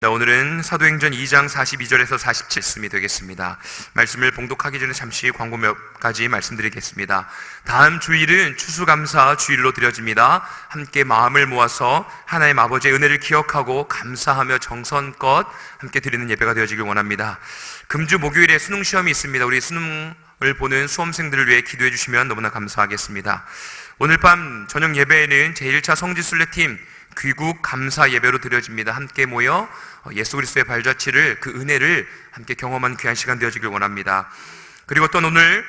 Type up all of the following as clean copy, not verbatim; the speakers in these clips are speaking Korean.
오늘은 사도행전 2장 42절에서 47말씀이 되겠습니다. 말씀을 봉독하기 전에 잠시 광고 몇 가지 말씀드리겠습니다. 다음 주일은 추수감사 주일로 드려집니다. 함께 마음을 모아서 하나님 아버지의 은혜를 기억하고 감사하며 정성껏 함께 드리는 예배가 되어지길 원합니다. 금주 목요일에 수능시험이 있습니다. 우리 수능을 보는 수험생들을 위해 기도해 주시면 너무나 감사하겠습니다. 오늘 밤 저녁 예배에는 제1차 성지순례팀 귀국 감사 예배로 드려집니다. 함께 모여 예수 그리스도의 발자취를, 그 은혜를 함께 경험한 귀한 시간 되어지길 원합니다. 그리고 또 오늘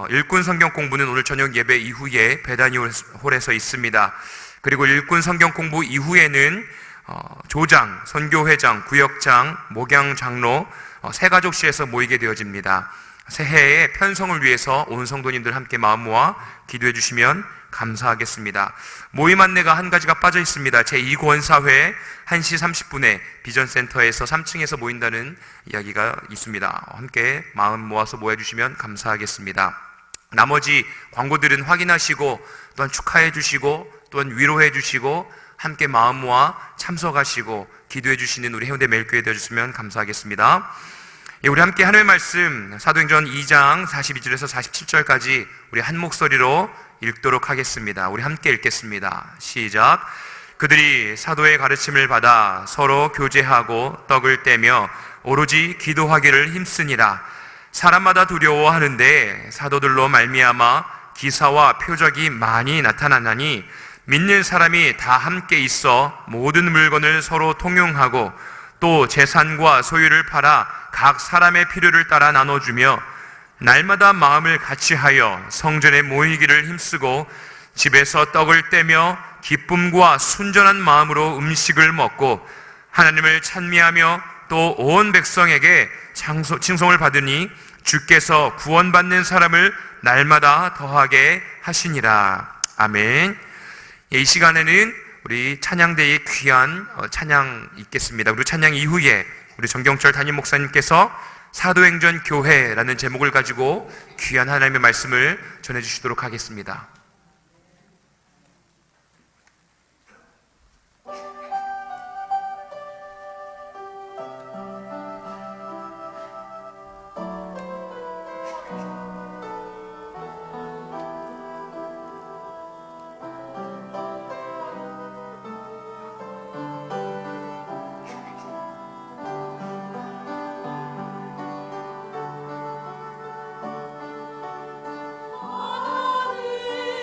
일꾼 성경 공부는 오늘 저녁 예배 이후에 베다니 홀에서 있습니다. 그리고 일꾼 성경 공부 이후에는 조장, 선교회장, 구역장, 목양장로 세 가족시에서 모이게 되어집니다. 새해의 편성을 위해서 온 성도님들 함께 마음 모아 기도해 주시면 감사하겠습니다. 모임 안내가 한 가지가 빠져 있습니다. 제2권사회 1시 30분에 비전센터에서 3층에서 모인다는 이야기가 있습니다. 함께 마음 모아서 모여주시면 감사하겠습니다. 나머지 광고들은 확인하시고 또한 축하해 주시고 또한 위로해 주시고 함께 마음 모아 참석하시고 기도해 주시는 우리 해운대 매일교회 되어주시면 감사하겠습니다. 우리 함께 하나님의 말씀 사도행전 2장 42절에서 47절까지 우리 한 목소리로 읽도록 하겠습니다. 우리 함께 읽겠습니다. 시작. 그들이 사도의 가르침을 받아 서로 교제하고 떡을 떼며 오로지 기도하기를 힘쓰니라. 사람마다 두려워하는데 사도들로 말미암아 기사와 표적이 많이 나타나나니 믿는 사람이 다 함께 있어 모든 물건을 서로 통용하고 또 재산과 소유를 팔아 각 사람의 필요를 따라 나눠주며 날마다 마음을 같이하여 성전에 모이기를 힘쓰고 집에서 떡을 떼며 기쁨과 순전한 마음으로 음식을 먹고 하나님을 찬미하며 또 온 백성에게 칭송을 받으니 주께서 구원받는 사람을 날마다 더하게 하시니라. 아멘. 이 시간에는 우리 찬양대의 귀한 찬양 있겠습니다. 우리 찬양 이후에 우리 정경철 담임 목사님께서 사도행전 교회라는 제목을 가지고 귀한 하나님의 말씀을 전해주시도록 하겠습니다. 하나님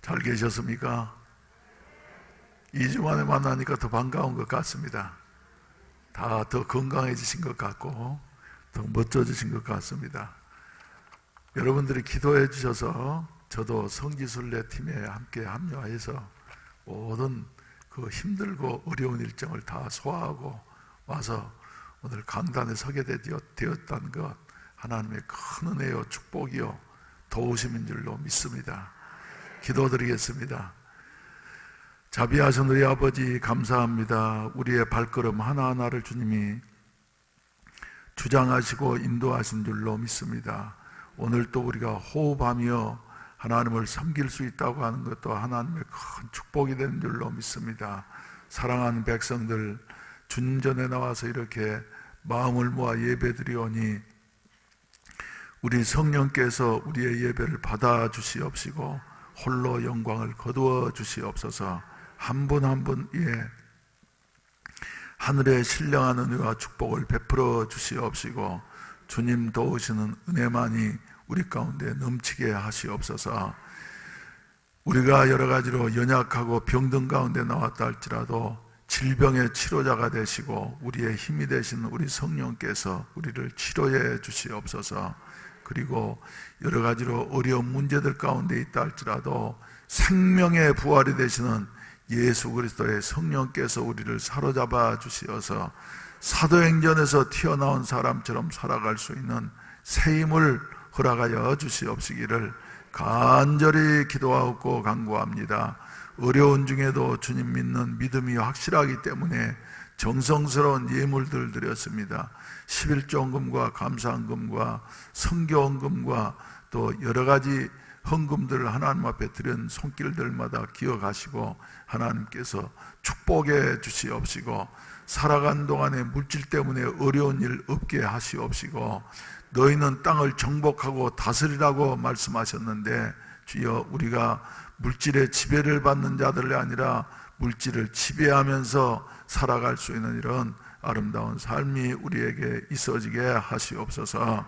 잘 계셨습니까? 2주 만에 만나니까 더 반가운 것 같습니다. 다 더 건강해지신 것 같고 더 멋져지신 것 같습니다. 여러분들이 기도해 주셔서 저도 성지순례 팀에 함께 합류해서 모든 그 힘들고 어려운 일정을 다 소화하고 와서 오늘 강단에 서게 되었다는 것, 하나님의 큰 은혜요 축복이요 도우심인 줄로 믿습니다. 기도드리겠습니다. 자비하신 우리 아버지 감사합니다. 우리의 발걸음 하나하나를 주님이 주장하시고 인도하신 줄로 믿습니다. 오늘 또 우리가 호흡하며 하나님을 섬길 수 있다고 하는 것도 하나님의 큰 축복이 된 줄로 믿습니다. 사랑하는 백성들 주님 전에 나와서 이렇게 마음을 모아 예배드리오니 우리 성령께서 우리의 예배를 받아 주시옵시고 홀로 영광을 거두어 주시옵소서. 한 분 한 분에 하늘의 신령한 은혜와 축복을 베풀어 주시옵시고 주님 도우시는 은혜만이 우리 가운데 넘치게 하시옵소서. 우리가 여러 가지로 연약하고 병든 가운데 나왔다 할지라도 질병의 치료자가 되시고 우리의 힘이 되신 우리 성령께서 우리를 치료해 주시옵소서. 그리고 여러 가지로 어려운 문제들 가운데 있다 할지라도 생명의 부활이 되시는 예수 그리스도의 성령께서 우리를 사로잡아 주시어서 사도행전에서 튀어나온 사람처럼 살아갈 수 있는 새 힘을 허락하여 주시옵시기를 간절히 기도하고 간구합니다. 어려운 중에도 주님 믿는 믿음이 확실하기 때문에 정성스러운 예물들 드렸습니다. 11조헌금과 감사헌금과 선교헌금과 또 여러 가지 헌금들을 하나님 앞에 드린 손길들마다 기억하시고 하나님께서 축복해 주시옵시고 살아간 동안에 물질 때문에 어려운 일 없게 하시옵시고 너희는 땅을 정복하고 다스리라고 말씀하셨는데 주여 우리가 물질의 지배를 받는 자들이 아니라 물질을 지배하면서 살아갈 수 있는 이런 아름다운 삶이 우리에게 있어지게 하시옵소서.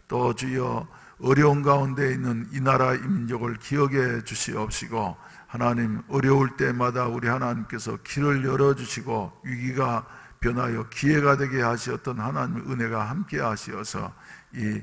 또 주여 어려운 가운데 있는 이 나라 이 민족을 기억해 주시옵시고 하나님 어려울 때마다 우리 하나님께서 길을 열어주시고 위기가 변하여 기회가 되게 하시었던 하나님의 은혜가 함께 하시어서 이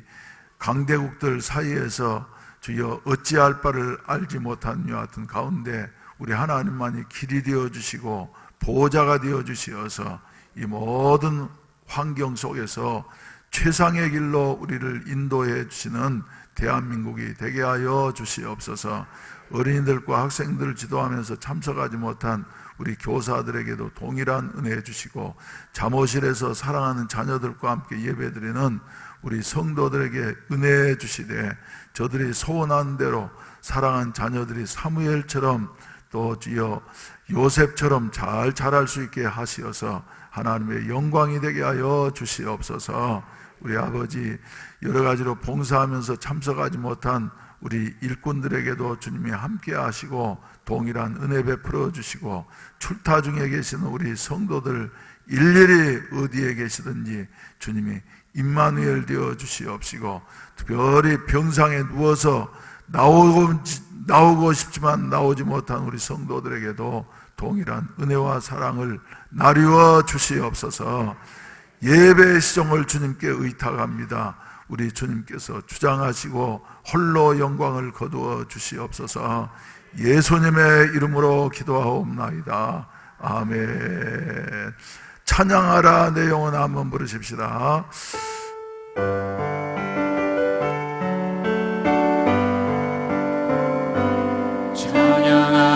강대국들 사이에서 주여 어찌할 바를 알지 못한 이와 같은 가운데 우리 하나님만이 길이 되어주시고 보호자가 되어주시어서 이 모든 환경 속에서 최상의 길로 우리를 인도해 주시는 대한민국이 되게 하여 주시옵소서. 어린이들과 학생들을 지도하면서 참석하지 못한 우리 교사들에게도 동일한 은혜 주시고 잠옷실에서 사랑하는 자녀들과 함께 예배드리는 우리 성도들에게 은혜 주시되 저들이 소원한 대로 사랑한 자녀들이 사무엘처럼 또 주여 요셉처럼 잘 자랄 수 있게 하시어서 하나님의 영광이 되게 하여 주시옵소서. 우리 아버지 여러 가지로 봉사하면서 참석하지 못한 우리 일꾼들에게도 주님이 함께 하시고 동일한 은혜 베풀어 주시고 출타 중에 계시는 우리 성도들 일일이 어디에 계시든지 주님이 임마누엘 되어 주시옵시고 특별히 병상에 누워서 나오고 싶지만 나오지 못한 우리 성도들에게도 동일한 은혜와 사랑을 나누어 주시옵소서. 예배의 시종을 주님께 의탁합니다. 우리 주님께서 주장하시고 홀로 영광을 거두어 주시옵소서. 예수님의 이름으로 기도하옵나이다. 아멘. 찬양하라 내 영혼아 한번 부르십시다.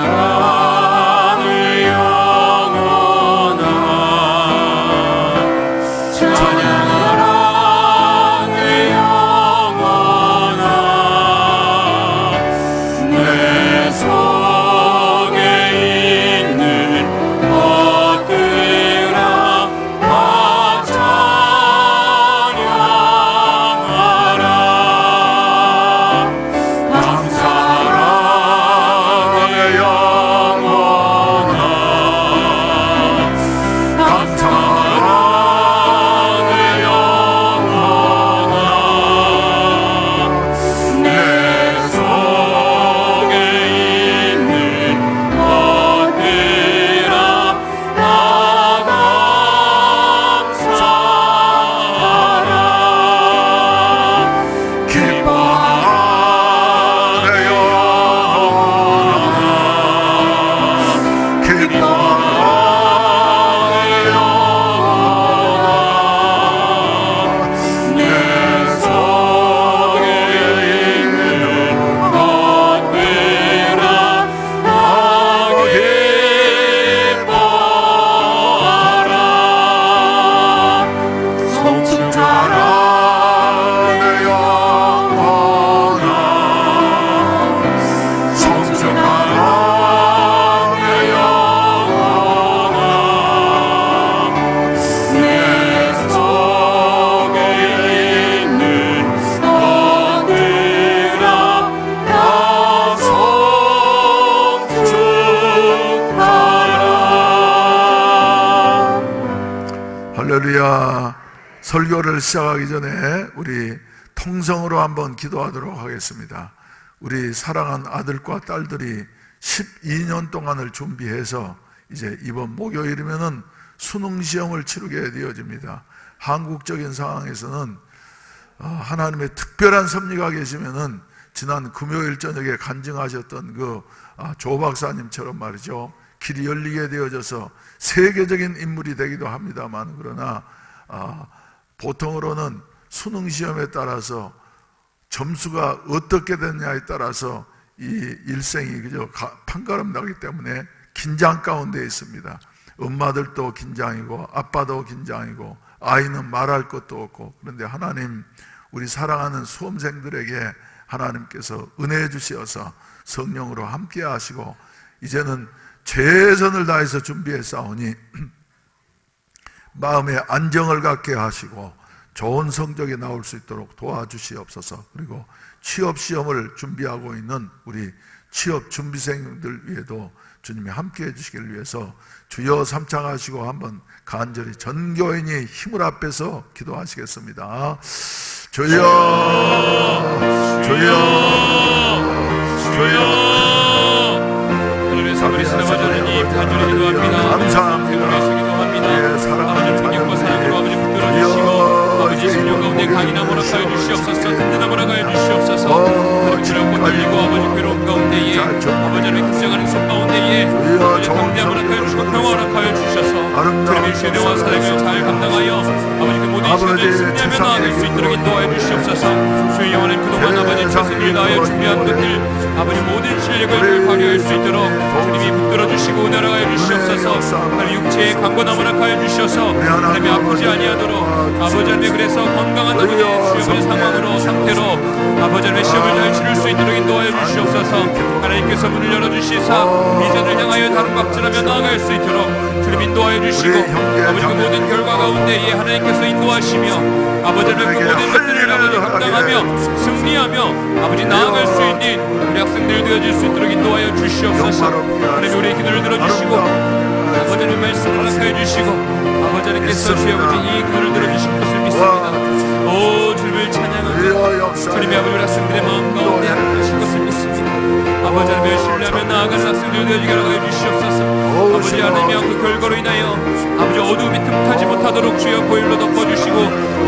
찬양하라 내 영혼아 찬양하라 내 영혼아 내 속에 있는 것들아 다 찬양하라 할렐루야. 설교를 시작하기 전에 우리 통성으로 한번 기도하도록 하겠습니다. 우리 사랑한 아들과 딸들이 12년 동안을 준비해서 이제 이번 목요일이면은 수능 시험을 치르게 되어집니다. 한국적인 상황에서는 하나님의 특별한 섭리가 계시면은 지난 금요일 저녁에 간증하셨던 조 박사님처럼 말이죠, 길이 열리게 되어져서 세계적인 인물이 되기도 합니다만, 그러나 보통으로는 수능 시험에 따라서 점수가 어떻게 됐냐에 따라서 이 일생이 그저 판가름 나기 때문에 긴장 가운데 있습니다. 엄마들도 긴장이고 아빠도 긴장이고 아이는 말할 것도 없고, 그런데 하나님, 우리 사랑하는 수험생들에게 하나님께서 은혜 주시어서 성령으로 함께 하시고 이제는 최선을 다해서 준비했사오니 마음의 안정을 갖게 하시고 좋은 성적이 나올 수 있도록 도와주시옵소서. 그리고 취업시험을 준비하고 있는 우리 취업 준비생들 위에도 주님이 함께 해주시기를 위해서 주여 삼창하시고 한번 간절히 전 교인이 힘을 합해서 기도하시겠습니다. 주여, 주여, 주여. 하늘의 사물이 지나가자니 간절히 기도합니다. 감사합니다. 예, 사랑하는 자녀과 사랑으로 아버지 붙들어 주시고 아버지 성령 가운데 강인함 허락하여 주시옵소서. 든든함 허락하여 주시옵소서. 하나님 두렵고 떨리고 아버지 괴로움 가운데에 아버지 하나님 긴장하는 손 가운데에 아버지 강대함 허락하여 주시고 평화 허락하여 주셔서 주님의 세대와 사랑을 잘 감당하여 아버지 그 모든 시간을 승리하며 나아갈 수 있도록 인도하여 주시옵소서. 주의 영원한 그동안 아버지 최선을 다하여 준비한 것들 아버지 모든 실력을 발휘할 수 있도록 주님이 붙들어 주시고 은혜하여 주시옵소서. 하나님 육체의 강건함 허락하여 주셔서 하나님이 아프지 아니하도록 아버지 하나님 그래서 건강한 아버지 시험의 상황으로 상태로 아버지 하나님 시험을 잘 치를 수 있도록 인도하여 주시옵소서. 하나님께서 문을 열어주시사 비전을 향하여 다름박질하며 나아갈 수 있도록 주님 인도하여 주시고 아버지 그 모든 결과 가운데에 하나님께서 인도하시며 아버지 하나님 그 모든 것들을 아버지 감당하며 승리하며 아버지 나아갈 수 있는 우리 학생들 되어질 수 있도록 인도하여 주시옵소서. 하나님 우리의 기도를 들어주시고 아버지 하나님 말씀을 허락하여 주시고 아버지 하나님께서 주의 아버지 이 기도를 들어주실 것을 믿습니다. 오 주님을 찬양합니다. 주님이 아버지 우리 학생들의 마음 가운데 하실 것을 믿습니다. 아버지 하나님을 신뢰하며 나아가는 학생들 되어지게 하여 주시옵소서. 아버지 하나님의 그 결과로 인하여 아버지 어두움이 틈타지 못하도록 주여 보일로 덮어주시고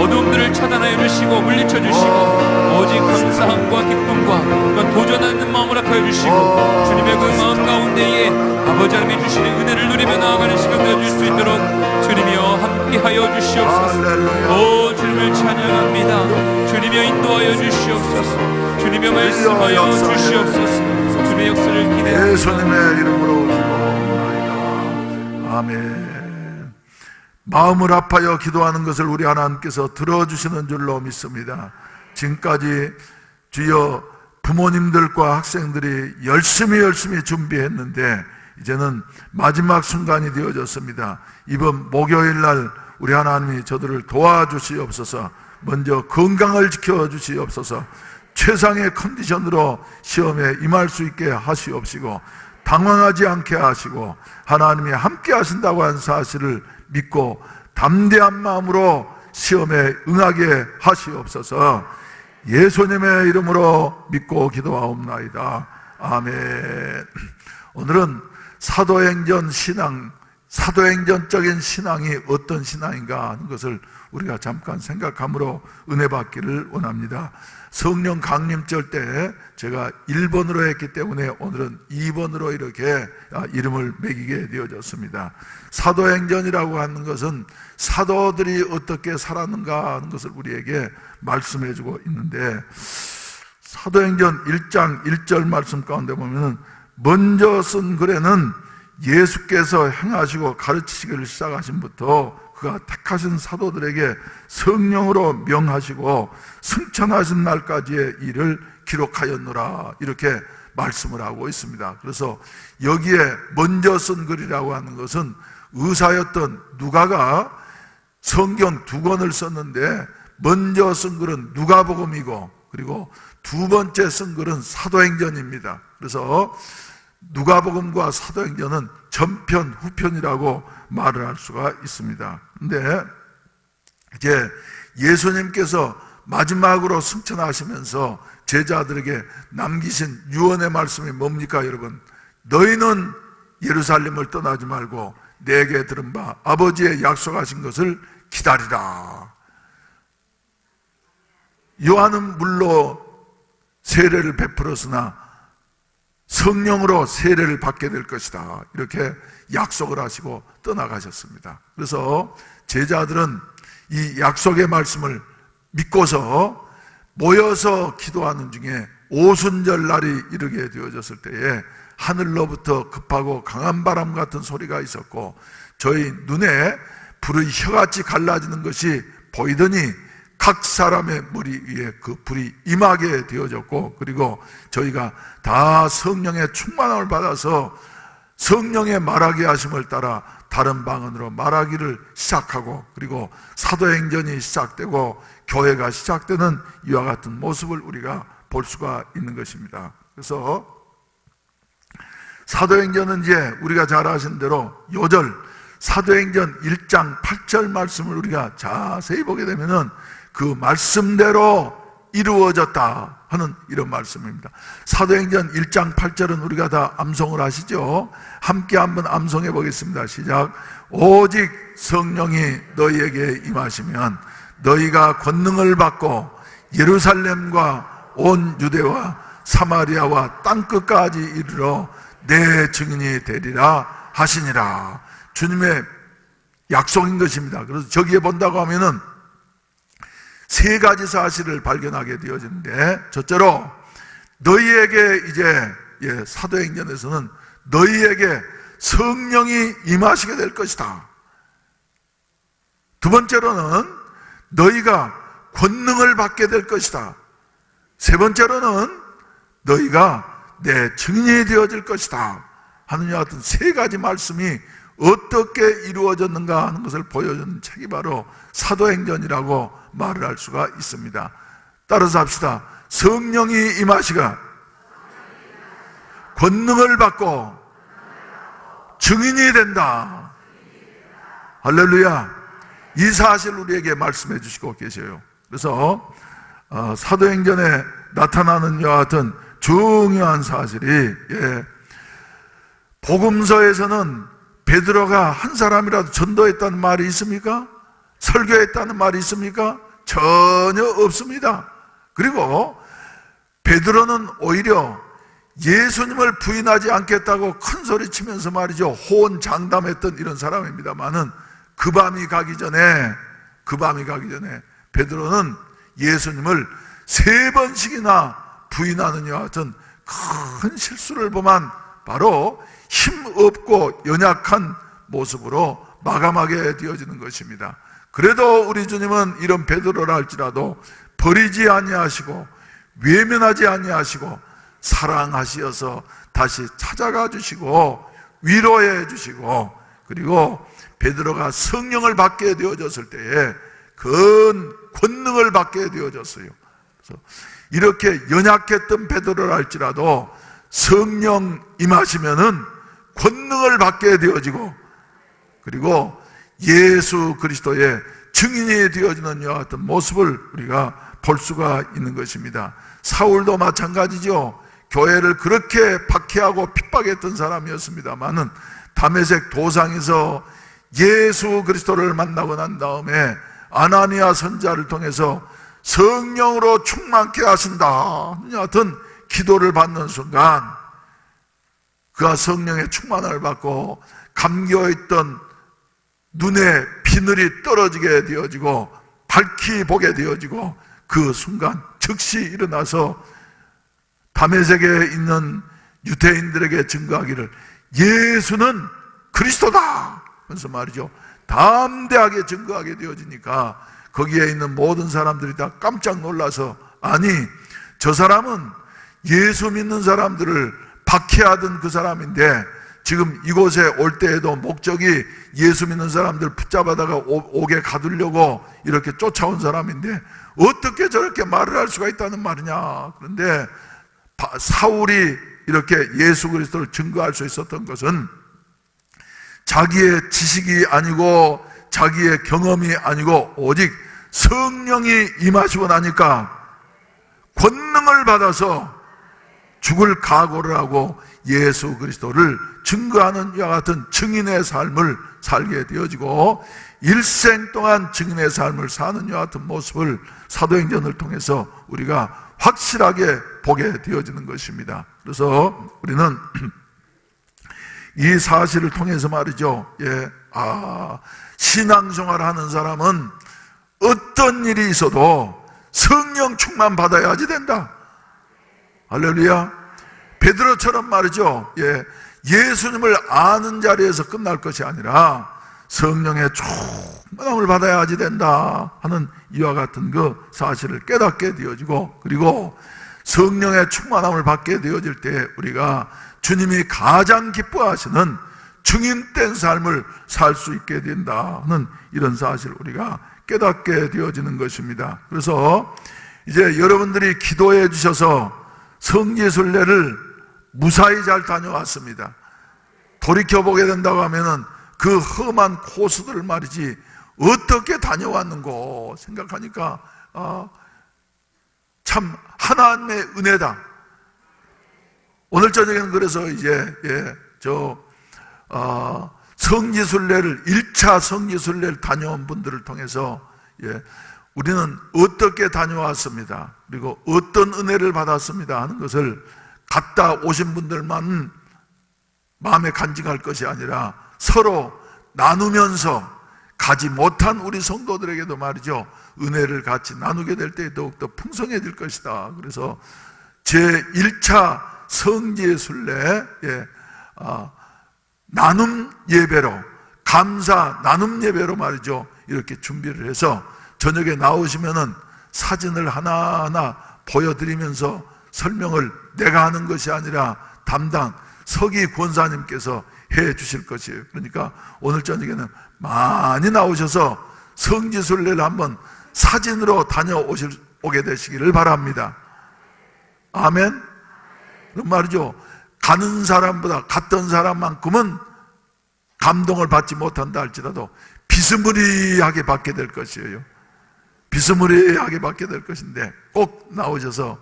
어두움들을 차단하여 주시고 물리쳐 주시고 오직 감사함과 기쁨과 또한 도전하는 마음을 허락하여 주시고 주님의 그 마음 가운데에 아버지 하나님이 주시는 은혜를 누리며 나아가는 시간 되어줄 수 있도록 주님이여 함께하여 주시옵소서. 오 주님을 찬양합니다. 주님이여 인도하여 주시옵소서. 주님이여 말씀하여 주시옵소서. 주님의 역사를 기대합니다. 예수님의 이름으로 기도합니다. 아멘. 마음을 아파여 기도하는 것을 우리 하나님께서 들어주시는 줄로 믿습니다. 지금까지 주여 부모님들과 학생들이 열심히 준비했는데 이제는 마지막 순간이 되어졌습니다. 이번 목요일 날 우리 하나님이 저들을 도와주시옵소서. 먼저 건강을 지켜주시옵소서. 최상의 컨디션으로 시험에 임할 수 있게 하시옵시고 당황하지 않게 하시고 하나님이 함께 하신다고 한 사실을 믿고 담대한 마음으로 시험에 응하게 하시옵소서. 예수님의 이름으로 믿고 기도하옵나이다. 아멘. 오늘은 사도행전 신앙, 사도행전적인 신앙이 어떤 신앙인가 하는 것을 우리가 잠깐 생각함으로 은혜 받기를 원합니다. 성령 강림절 때 제가 1번으로 했기 때문에 오늘은 2번으로 이렇게 이름을 매기게 되어졌습니다. 사도행전이라고 하는 것은 사도들이 어떻게 살았는가 하는 것을 우리에게 말씀해 주고 있는데, 사도행전 1장 1절 말씀 가운데 보면은 먼저 쓴 글에는 예수께서 행하시고 가르치시기를 시작하신부터 그가 택하신 사도들에게 성령으로 명하시고 승천하신 날까지의 일을 기록하였노라, 이렇게 말씀을 하고 있습니다. 그래서 여기에 먼저 쓴 글이라고 하는 것은 의사였던 누가가 성경 2권을 썼는데 먼저 쓴 글은 누가복음이고 그리고 두 번째 쓴 글은 사도행전입니다. 그래서 누가복음과 사도행전은 전편, 후편이라고 말을 할 수가 있습니다. 근데 이제 예수님께서 마지막으로 승천하시면서 제자들에게 남기신 유언의 말씀이 뭡니까 여러분? 너희는 예루살렘을 떠나지 말고 내게 들은 바 아버지의 약속하신 것을 기다리라. 요한은 물로 세례를 베풀었으나 성령으로 세례를 받게 될 것이다. 이렇게 약속을 하시고 떠나가셨습니다. 그래서 제자들은 이 약속의 말씀을 믿고서 모여서 기도하는 중에 오순절 날이 이르게 되어졌을 때에 하늘로부터 급하고 강한 바람 같은 소리가 있었고 저희 눈에 불의 혀같이 갈라지는 것이 보이더니 각 사람의 머리 위에 그 불이 임하게 되어졌고, 그리고 저희가 다 성령의 충만함을 받아서 성령의 말하게 하심을 따라 다른 방언으로 말하기를 시작하고, 그리고 사도행전이 시작되고 교회가 시작되는 이와 같은 모습을 우리가 볼 수가 있는 것입니다. 그래서 사도행전은 이제 우리가 잘 아시는 대로 요절 사도행전 1장 8절 말씀을 우리가 자세히 보게 되면은 그 말씀대로 이루어졌다 하는 이런 말씀입니다. 사도행전 1장 8절은 우리가 다 암송을 하시죠. 함께 한번 암송해 보겠습니다. 시작. 오직 성령이 너희에게 임하시면 너희가 권능을 받고 예루살렘과 온 유대와 사마리아와 땅끝까지 이르러 내 증인이 되리라 하시니라. 주님의 약속인 것입니다. 그래서 저기에 본다고 하면은 세 가지 사실을 발견하게 되어지는데, 첫째로 너희에게 이제 사도행전에서는 너희에게 성령이 임하시게 될 것이다. 두 번째로는 너희가 권능을 받게 될 것이다. 세 번째로는 너희가 내 증인이 되어질 것이다 하는 이와 같은 세 가지 말씀이 어떻게 이루어졌는가 하는 것을 보여주는 책이 바로 사도행전이라고 말을 할 수가 있습니다. 따라서 합시다. 성령이 임하시가 권능을 받고 증인이 된다. 할렐루야. 이 사실 우리에게 말씀해 주시고 계셔요. 그래서 사도행전에 나타나는 이와 같은 중요한 사실이, 복음서에서는 베드로가 한 사람이라도 전도했다는 말이 있습니까? 설교했다는 말이 있습니까? 전혀 없습니다. 그리고 베드로는 오히려 예수님을 부인하지 않겠다고 큰 소리 치면서 말이죠, 호언장담했던 이런 사람입니다만은 그 밤이 가기 전에 베드로는 예수님을 3번씩이나 부인하는 이와 같은 큰 실수를 범한 바로 힘없고 연약한 모습으로 마감하게 되어지는 것입니다. 그래도 우리 주님은 이런 베드로라 할지라도 버리지 아니하시고 외면하지 아니하시고 사랑하시어서 다시 찾아가 주시고 위로해 주시고, 그리고 베드로가 성령을 받게 되어졌을 때에 큰 권능을 받게 되어졌어요. 그래서 이렇게 연약했던 베드로라 할지라도 성령 임하시면은 권능을 받게 되어지고, 그리고 예수 그리스도의 증인이 되어지는 이와 같은 모습을 우리가 볼 수가 있는 것입니다. 사울도 마찬가지죠. 교회를 그렇게 박해하고 핍박했던 사람이었습니다만은 다메섹 도상에서 예수 그리스도를 만나고 난 다음에 아나니아 선지자를 통해서 성령으로 충만케 하신다 하여튼 기도를 받는 순간 그가 성령의 충만을 받고 감겨있던 눈에 비늘이 떨어지게 되어지고 밝히 보게 되어지고, 그 순간 즉시 일어나서 다메섹에 있는 유대인들에게 증거하기를 예수는 그리스도다 하면서 말이죠, 담대하게 증거하게 되어지니까 거기에 있는 모든 사람들이 다 깜짝 놀라서, 아니 저 사람은 예수 믿는 사람들을 박해하던 그 사람인데 지금 이곳에 올 때에도 목적이 예수 믿는 사람들 붙잡아다가 옥에 가두려고 이렇게 쫓아온 사람인데 어떻게 저렇게 말을 할 수가 있다는 말이냐. 그런데 사울이 이렇게 예수 그리스도를 증거할 수 있었던 것은 자기의 지식이 아니고 자기의 경험이 아니고 오직 성령이 임하시고 나니까 권능을 받아서 죽을 각오를 하고 예수 그리스도를 증거하는 이와 같은 증인의 삶을 살게 되어지고 일생 동안 증인의 삶을 사는 이와 같은 모습을 사도행전을 통해서 우리가 확실하게 보게 되어지는 것입니다. 그래서 우리는 이 사실을 통해서 말이죠, 신앙생활을 하는 사람은 어떤 일이 있어도 성령 충만 받아야지 된다. 할렐루야. 베드로처럼 말이죠, 예수님을 아는 자리에서 끝날 것이 아니라 성령의 충만함을 받아야지 된다 하는 이와 같은 그 사실을 깨닫게 되어지고, 그리고 성령의 충만함을 받게 되어질 때 우리가 주님이 가장 기뻐하시는 증인된 삶을 살 수 있게 된다 하는 이런 사실을 우리가 깨닫게 되어지는 것입니다. 그래서 이제 여러분들이 기도해 주셔서 성지순례를 무사히 잘 다녀왔습니다. 돌이켜보게 된다고 하면은 그 험한 코스들을 말이지 어떻게 다녀왔는고 생각하니까 참 하나님의 은혜다. 오늘 저녁에는 그래서 이제 성지순례를 1차 성지순례를 다녀온 분들을 통해서 우리는 어떻게 다녀왔습니다, 그리고 어떤 은혜를 받았습니다 하는 것을 갔다 오신 분들만 마음에 간직할 것이 아니라 서로 나누면서 가지 못한 우리 성도들에게도 말이죠, 은혜를 같이 나누게 될 때 더욱더 풍성해질 것이다. 그래서 제1차 성지순례 나눔 예배로, 감사 나눔 예배로 말이죠, 이렇게 준비를 해서 저녁에 나오시면은 사진을 하나하나 보여드리면서 설명을 내가 하는 것이 아니라 담당 서기 권사님께서 해 주실 것이에요. 그러니까 오늘 저녁에는 많이 나오셔서 성지순례를 한번 사진으로 다녀오게 되시기를 바랍니다. 아멘. 그럼 말이죠, 가는 사람보다 갔던 사람만큼은 감동을 받지 못한다 할지라도 비스무리하게 받게 될 것이에요. 비스무리하게 받게 될 것인데 꼭 나오셔서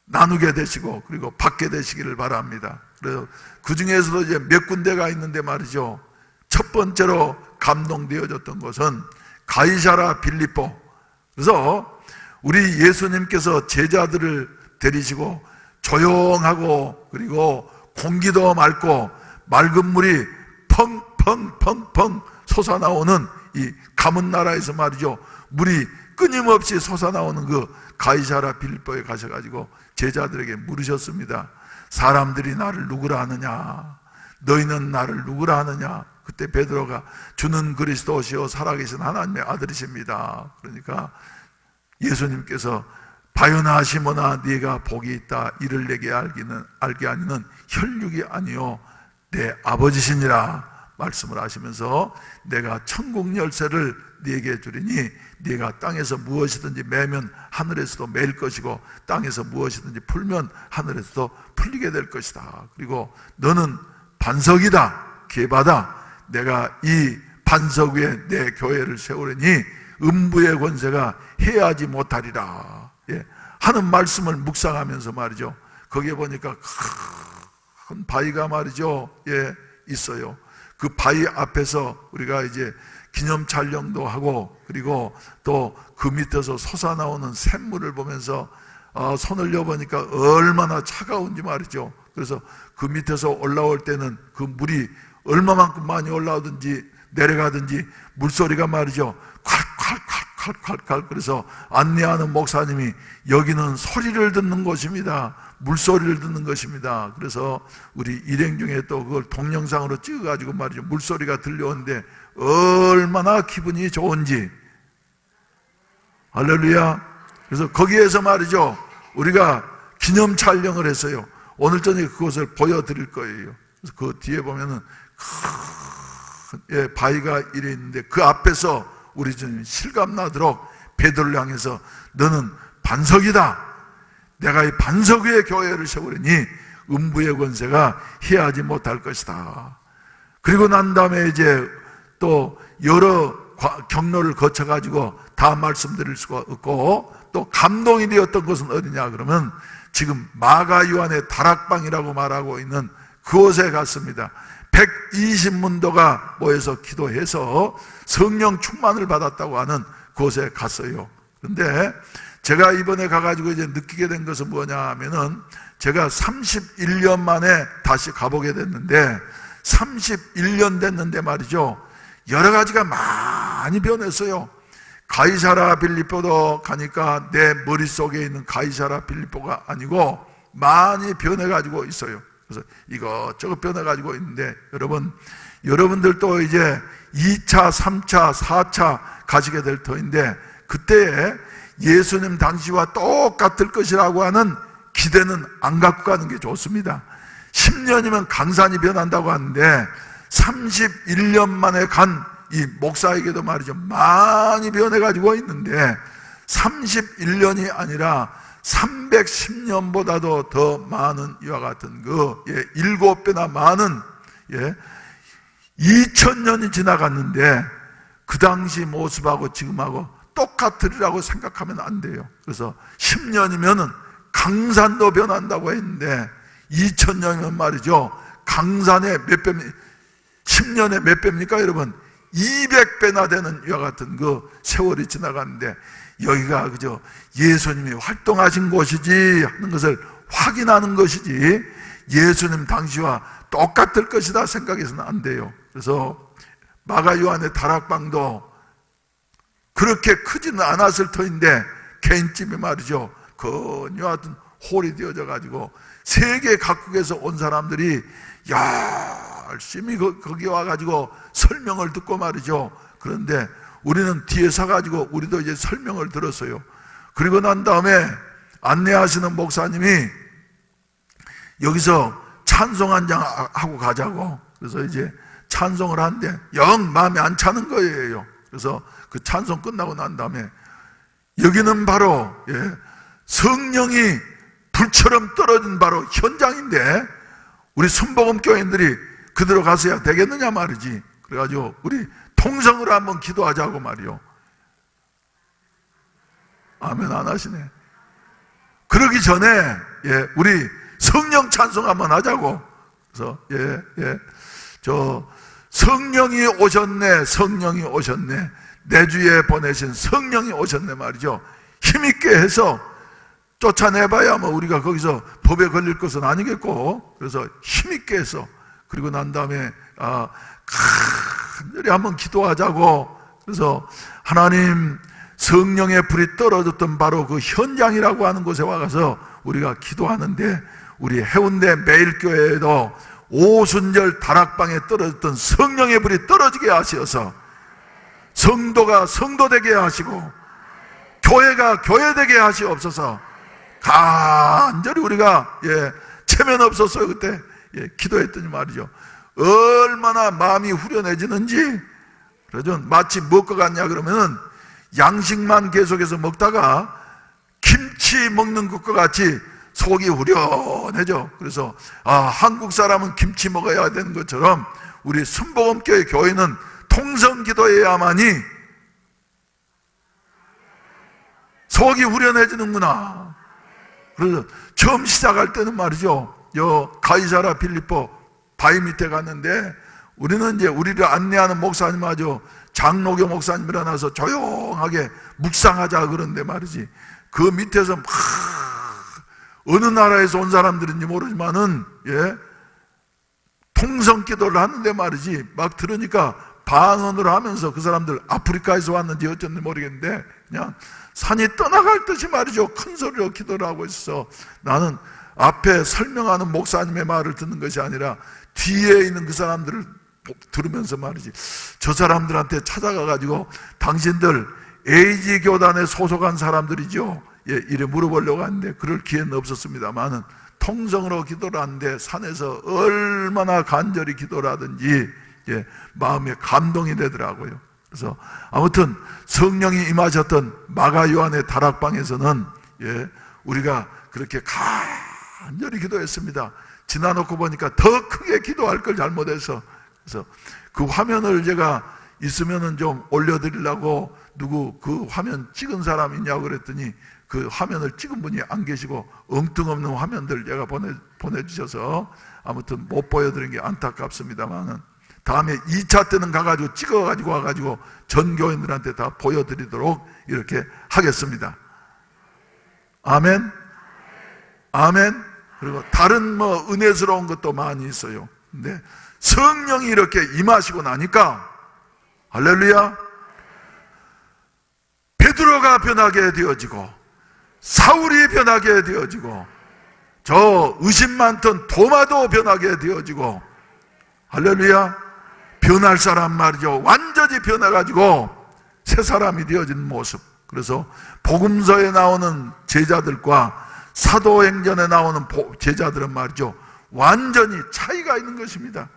나누게 되시고 그리고 받게 되시기를 바랍니다. 그래서 그 중에서도 이제 몇 군데가 있는데 말이죠, 첫 번째로 감동되어졌던 것은 가이사라 빌립보. 그래서 우리 예수님께서 제자들을 데리시고 조용하고 그리고 공기도 맑고 맑은 물이 펑펑펑펑 솟아나오는 이 가문 나라에서 말이죠, 물이 끊임없이 솟아나오는 그 가이사라 빌립보에 가셔가지고 제자들에게 물으셨습니다. 사람들이 나를 누구라 하느냐? 너희는 나를 누구라 하느냐? 그때 베드로가 주는 그리스도시요 살아계신 하나님의 아들이십니다. 그러니까 예수님께서 바요나 시몬아 네가 복이 있다. 이를 내게 알게 하니는 혈육이 아니요 내 아버지시니라 말씀을 하시면서 내가 천국 열쇠를 네게 주리니 네가 땅에서 무엇이든지 매면 하늘에서도 매일 것이고 땅에서 무엇이든지 풀면 하늘에서도 풀리게 될 것이다. 그리고 너는 반석이다, 계바다. 내가 이 반석 위에 내 교회를 세우려니 음부의 권세가 해하지 못하리라 하는 말씀을 묵상하면서 말이죠, 거기에 보니까 큰 바위가 말이죠 있어요. 그 바위 앞에서 우리가 이제 기념 촬영도 하고 그리고 또 그 밑에서 솟아나오는 샘물을 보면서 손을 여보니까 얼마나 차가운지 말이죠. 그래서 그 밑에서 올라올 때는 그 물이 얼마만큼 많이 올라오든지 내려가든지 물소리가 말이죠 콸콸콸콸콸. 그래서 안내하는 목사님이 여기는 소리를 듣는 곳입니다, 물소리를 듣는 것입니다. 그래서 우리 일행 중에 또 그걸 동영상으로 찍어가지고 말이죠, 물소리가 들려오는데 얼마나 기분이 좋은지. 할렐루야. 그래서 거기에서 말이죠 우리가 기념 촬영을 했어요. 오늘 저녁에 그것을 보여드릴 거예요. 그래서 그 뒤에 보면은 큰 바위가 이래 있는데 그 앞에서 우리 주님 실감나도록 베드로를 향해서 너는 반석이다. 내가 이 반석 위에 교회를 세우려니 음부의 권세가 해하지 못할 것이다. 그리고 난 다음에 이제 또 여러 경로를 거쳐가지고 다 말씀드릴 수가 없고, 또 감동이 되었던 것은 어디냐 그러면 지금 마가 요한의 다락방이라고 말하고 있는 그곳에 갔습니다. 120문도가 모여서 기도해서 성령 충만을 받았다고 하는 그곳에 갔어요. 그런데 제가 이번에 가가지고 이제 느끼게 된 것은 뭐냐 하면은, 제가 31년 만에 다시 가보게 됐는데, 31년 됐는데 말이죠, 여러 가지가 많이 변했어요. 가이사라 빌립보도 가니까 내 머릿속에 있는 가이사라 빌립보가 아니고 많이 변해가지고 있어요. 그래서 이것저것 변해가지고 있는데, 여러분들도 이제 2차, 3차, 4차 가시게 될 터인데, 그때에 예수님 당시와 똑같을 것이라고 하는 기대는 안 갖고 가는 게 좋습니다. 10년이면 강산이 변한다고 하는데 31년 만에 간 이 목사에게도 말이죠, 많이 변해가지고 있는데 31년이 아니라 310년보다도 더 많은 이와 같은 7배나 많은 2000년이 지나갔는데 그 당시 모습하고 지금하고 똑같으리라고 생각하면 안 돼요. 그래서 10년이면은 강산도 변한다고 했는데 2000년이면 말이죠, 강산의 몇 배, 10년에 몇 배입니까 여러분? 200배나 되는 이와 같은 그 세월이 지나갔는데, 여기가 그저 예수님이 활동하신 곳이지 하는 것을 확인하는 것이지 예수님 당시와 똑같을 것이다 생각해서는 안 돼요. 그래서 마가 요한의 다락방도 그렇게 크지는 않았을 터인데 개인집이 말이죠, 여하튼 홀이 되어져 가지고 세계 각국에서 온 사람들이 열심히 거기 와가지고 설명을 듣고 말이죠. 그런데 우리는 뒤에 서가지고 우리도 이제 설명을 들었어요. 그리고 난 다음에 안내하시는 목사님이 여기서 찬송 한 장 하고 가자고, 그래서 이제 찬송을 하는데 영 마음에 안 차는 거예요. 그래서 그 찬송 끝나고 난 다음에 여기는 바로 성령이 불처럼 떨어진 바로 현장인데 우리 순복음 교인들이 그대로 가서야 되겠느냐 말이지. 그래가지고 우리 통성으로 한번 기도하자고 말이요. 아멘 안 하시네. 그러기 전에 우리 성령 찬송 한번 하자고. 그래서 저 성령이 오셨네, 성령이 오셨네, 내 주에 보내신 성령이 오셨네 말이죠. 힘있게 해서 쫓아내봐야 뭐 우리가 거기서 법에 걸릴 것은 아니겠고, 그래서 힘있게 해서, 그리고 난 다음에 간절히 한번 기도하자고. 그래서 하나님, 성령의 불이 떨어졌던 바로 그 현장이라고 하는 곳에 와가서 우리가 기도하는데, 우리 해운대 매일교회에도 오순절 다락방에 떨어졌던 성령의 불이 떨어지게 하셔서 성도가 성도되게 하시고 교회가 교회되게 하시옵소서. 간절히 우리가 체면 없었어요. 그때 기도했더니 말이죠, 얼마나 마음이 후련해지는지. 그러죠. 마치 먹고 갔냐 그러면은 양식만 계속해서 먹다가 김치 먹는 것과 같이 속이 후련해져. 그래서 한국 사람은 김치 먹어야 되는 것처럼 우리 순복음교회 교회는 통성기도해야만이 속이 후련해지는구나. 그래서 처음 시작할 때는 말이죠, 가이사라 빌립보 바위 밑에 갔는데 우리는 이제 우리를 안내하는 목사님하고 장로교 목사님 일어나서 조용하게 묵상하자 그런데 말이지, 그 밑에서 막 어느 나라에서 온 사람들인지 모르지만은 통성 기도를 하는데 말이지, 막 들으니까 반언으로 하면서 그 사람들 아프리카에서 왔는지 어쩐지 모르겠는데 그냥 산이 떠나갈 듯이 말이죠, 큰 소리로 기도를 하고 있어. 나는 앞에 설명하는 목사님의 말을 듣는 것이 아니라 뒤에 있는 그 사람들을 들으면서 말이지, 저 사람들한테 찾아가가지고 당신들 에이지 교단에 소속한 사람들이죠, 이래 물어보려고 하는데 그럴 기회는 없었습니다만은 통성으로 기도를 하는데 산에서 얼마나 간절히 기도를 하든지 마음에 감동이 되더라고요. 그래서 아무튼 성령이 임하셨던 마가 요한의 다락방에서는 우리가 그렇게 간절히 기도했습니다. 지나놓고 보니까 더 크게 기도할 걸 잘못해서, 그래서 그 화면을 제가 있으면은 좀 올려드리려고 누구 그 화면 찍은 사람 있냐고 그랬더니 그 화면을 찍은 분이 안 계시고 엉뚱없는 화면들 제가 보내주셔서 아무튼 못 보여드린 게 안타깝습니다만은 다음에 2차 때는 가가지고 찍어가지고 와가지고 전 교인들한테 다 보여드리도록 이렇게 하겠습니다. 아멘. 아멘. 그리고 다른 뭐 은혜스러운 것도 많이 있어요. 근데 성령이 이렇게 임하시고 나니까 할렐루야, 베드로가 변하게 되어지고 사울이 변하게 되어지고 저 의심 많던 도마도 변하게 되어지고 할렐루야, 변할 사람 말이죠. 완전히 변해가지고 새 사람이 되어진 모습. 그래서 복음서에 나오는 제자들과 사도행전에 나오는 제자들은 말이죠, 완전히 차이가 있는 것입니다.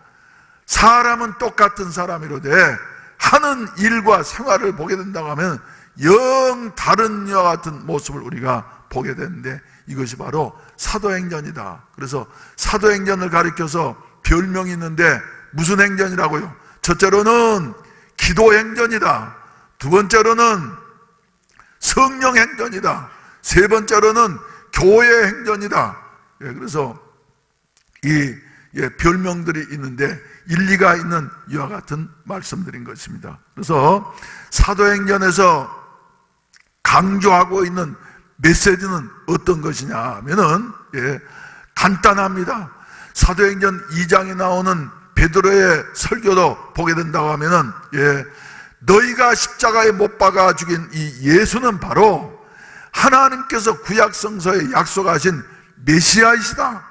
사람은 똑같은 사람이로되 하는 일과 생활을 보게 된다고 하면 영 다른 이와 같은 모습을 우리가 보게 되는데 이것이 바로 사도행전이다. 그래서 사도행전을 가리켜서 별명이 있는데 무슨 행전이라고요? 첫째로는 기도행전이다. 두 번째로는 성령행전이다. 세 번째로는 교회행전이다. 그래서 이 별명들이 있는데 일리가 있는 이와 같은 말씀드린 것입니다. 그래서 사도행전에서 강조하고 있는 메시지는 어떤 것이냐 하면은 간단합니다. 사도행전 2장에 나오는 베드로의 설교도 보게 된다고 하면은 너희가 십자가에 못 박아 죽인 이 예수는 바로 하나님께서 구약 성서에 약속하신 메시아이시다,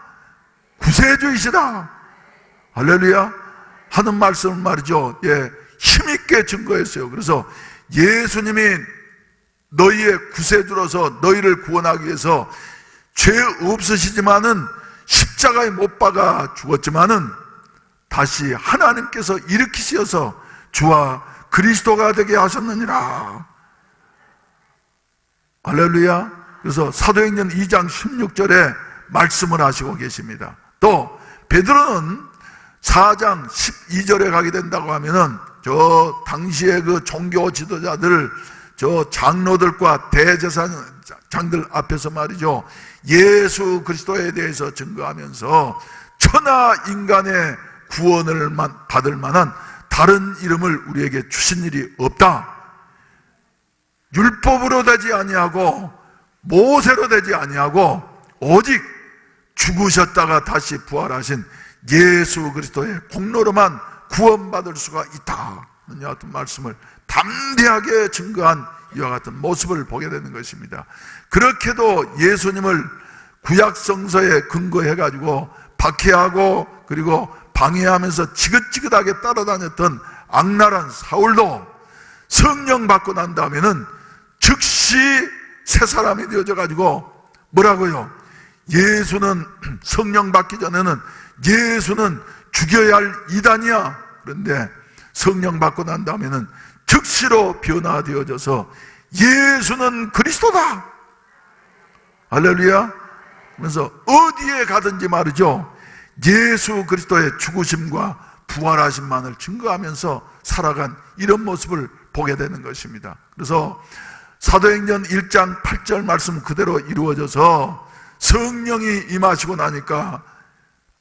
구세주이시다, 할렐루야 하는 말씀을 말이죠, 힘있게 증거했어요. 그래서 예수님이 너희의 구세주로서 너희를 구원하기 위해서 죄 없으시지만은 십자가에 못 박아 죽었지만은 다시 하나님께서 일으키셔서 주와 그리스도가 되게 하셨느니라. 할렐루야. 그래서 사도행전 2장 16절에 말씀을 하시고 계십니다. 또 베드로는 4장 12절에 가게 된다고 하면은 저 당시의 그 종교 지도자들, 저 장로들과 대제사장들 앞에서 말이죠, 예수 그리스도에 대해서 증거하면서 천하 인간의 구원을 받을 만한 다른 이름을 우리에게 주신 일이 없다. 율법으로 되지 아니하고 모세로 되지 아니하고 오직 죽으셨다가 다시 부활하신 예수 그리스도의 공로로만 구원받을 수가 있다. 이와 같은 말씀을 담대하게 증거한 이와 같은 모습을 보게 되는 것입니다. 그렇게도 예수님을 구약성서에 근거해가지고 박해하고 그리고 방해하면서 지긋지긋하게 따라다녔던 악랄한 사울도 성령 받고 난 다음에는 즉시 새 사람이 되어져가지고 뭐라고요? 예수는 성령 받기 전에는 예수는 죽여야 할 이단이야. 그런데 성령 받고 난 다음에는 즉시로 변화되어져서 예수는 그리스도다. 할렐루야. 그래서 어디에 가든지 말이죠, 예수 그리스도의 죽으심과 부활하심만을 증거하면서 살아간 이런 모습을 보게 되는 것입니다. 그래서 사도행전 1장 8절 말씀 그대로 이루어져서 성령이 임하시고 나니까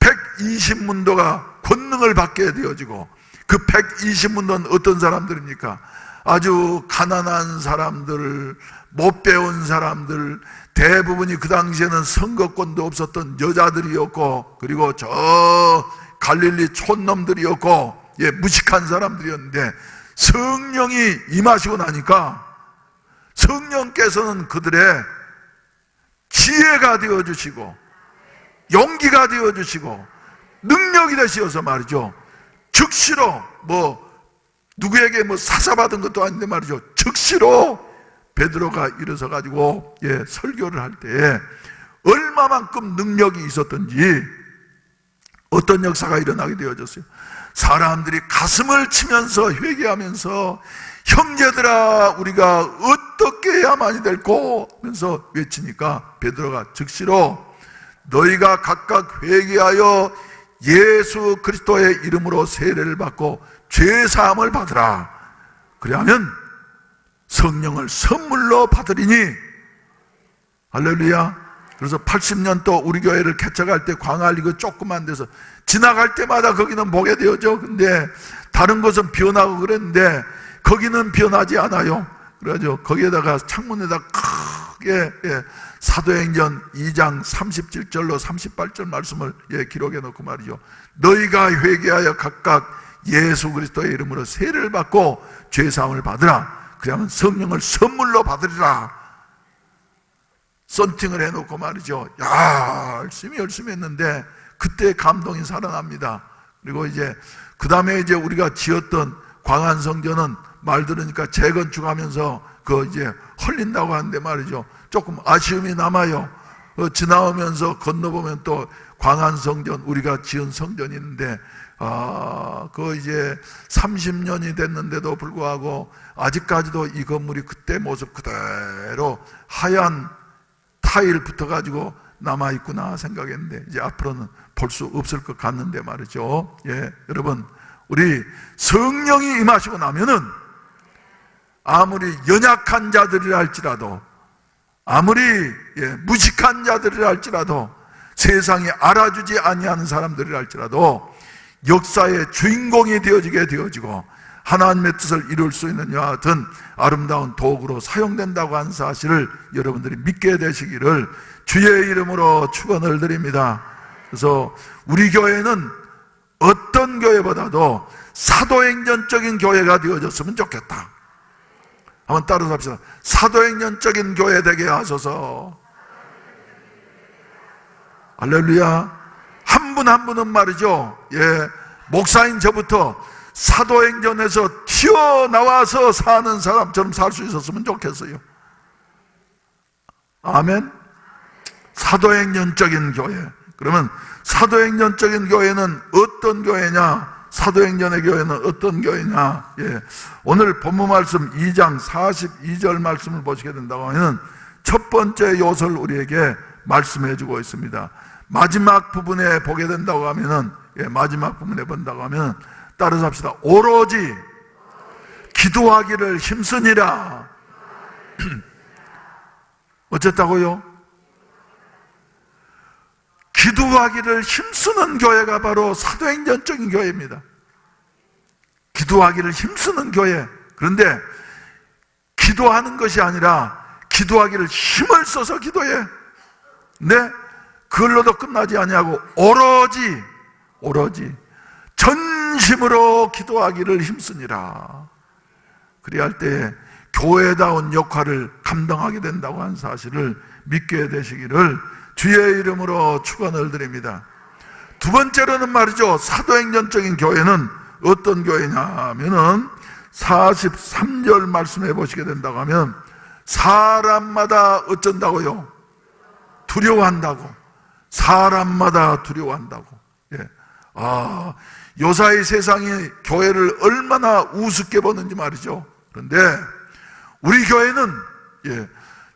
120문도가 권능을 받게 되어지고, 그 120문도는 어떤 사람들입니까? 아주 가난한 사람들, 못 배운 사람들, 대부분이 그 당시에는 선거권도 없었던 여자들이었고, 그리고 저 갈릴리 촌놈들이었고, 무식한 사람들이었는데 성령이 임하시고 나니까 성령께서는 그들의 지혜가 되어주시고 용기가 되어주시고 능력이 되시어서 말이죠, 즉시로 누구에게 사사받은 것도 아닌데 말이죠, 즉시로 베드로가 일어서 가지고 설교를 할 때에 얼마만큼 능력이 있었던지 어떤 역사가 일어나게 되어졌어요. 사람들이 가슴을 치면서 회개하면서 형제들아 우리가 어떻게 해야만이 될꼬 하면서 외치니까 베드로가 즉시로 너희가 각각 회개하여 예수 그리스도의 이름으로 세례를 받고 죄사함을 받으라. 그리하면 성령을 선물로 받으리니. 할렐루야. 그래서 80년 또 우리 교회를 개척할 때 광활 이거 조그만 데서 지나갈 때마다 거기는 보게 되어져. 근데 다른 곳은 변하고 그랬는데 거기는 변하지 않아요. 그래가지고 거기에다가 창문에다 크게 사도행전 2장 37절로 38절 말씀을 기록해 놓고 말이죠. 너희가 회개하여 각각 예수 그리스도의 이름으로 세례를 받고 죄사함을 받으라. 그러면 성령을 선물로 받으리라. 썬팅을 해놓고 말이죠. 야, 열심히 했는데 그때 감동이 살아납니다. 그리고 이제 그 다음에 이제 우리가 지었던 광안성전은 말 들으니까 재건축하면서 그 이제 헐린다고 하는데 말이죠. 조금 아쉬움이 남아요. 지나오면서 건너보면 또 광안성전 우리가 지은 성전이 있는데 그 이제 30년이 됐는데도 불구하고 아직까지도 이 건물이 그때 모습 그대로 하얀 타일 붙어가지고 남아있구나 생각했는데 이제 앞으로는 볼 수 없을 것 같는데 말이죠. 여러분, 우리 성령이 임하시고 나면은 아무리 연약한 자들이라 할지라도, 아무리 무식한 자들이라 할지라도, 세상에 알아주지 아니하는 사람들이라 할지라도 역사의 주인공이 되어지게 되어지고 하나님의 뜻을 이룰 수 있는 이와 같은 아름다운 도구로 사용된다고 하는 사실을 여러분들이 믿게 되시기를 주의 이름으로 축원을 드립니다. 그래서 우리 교회는 어떤 교회보다도 사도행전적인 교회가 되어졌으면 좋겠다. 한번 따라서 합시다. 사도행전적인 교회 되게 하소서. 할렐루야. 한 분 한 분은 말이죠. 목사인 저부터 사도행전에서 튀어나와서 사는 사람처럼 살 수 있었으면 좋겠어요. 아멘. 사도행전적인 교회. 그러면 사도행전적인 교회는 어떤 교회냐? 사도행전의 교회는 어떤 교회냐? 오늘 본문 말씀 2장 42절 말씀을 보시게 된다고 하면 첫 번째 요소를 우리에게 말씀해 주고 있습니다. 마지막 부분에 보게 된다고 하면은, 마지막 부분에 본다고 하면 따라서 합시다. 오로지 기도하기를 힘쓰니라. 어쨌다고요? 기도하기를 힘쓰는 교회가 바로 사도행전적인 교회입니다. 기도하기를 힘쓰는 교회. 그런데 기도하는 것이 아니라 기도하기를 힘을 써서 기도해. 네? 그걸로도 끝나지 아니하고 오로지 전심으로 기도하기를 힘쓰니라. 그리할 때에 교회다운 역할을 감당하게 된다고 하는 사실을 믿게 되시기를 주의 이름으로 축원을 드립니다. 두 번째로는 말이죠, 사도행전적인 교회는 어떤 교회냐 하면은 43절 말씀해 보시게 된다고 하면 사람마다 어쩐다고요? 두려워한다고. 사람마다 두려워한다고. 요사이 세상이 교회를 얼마나 우습게 보는지 말이죠. 그런데 우리 교회는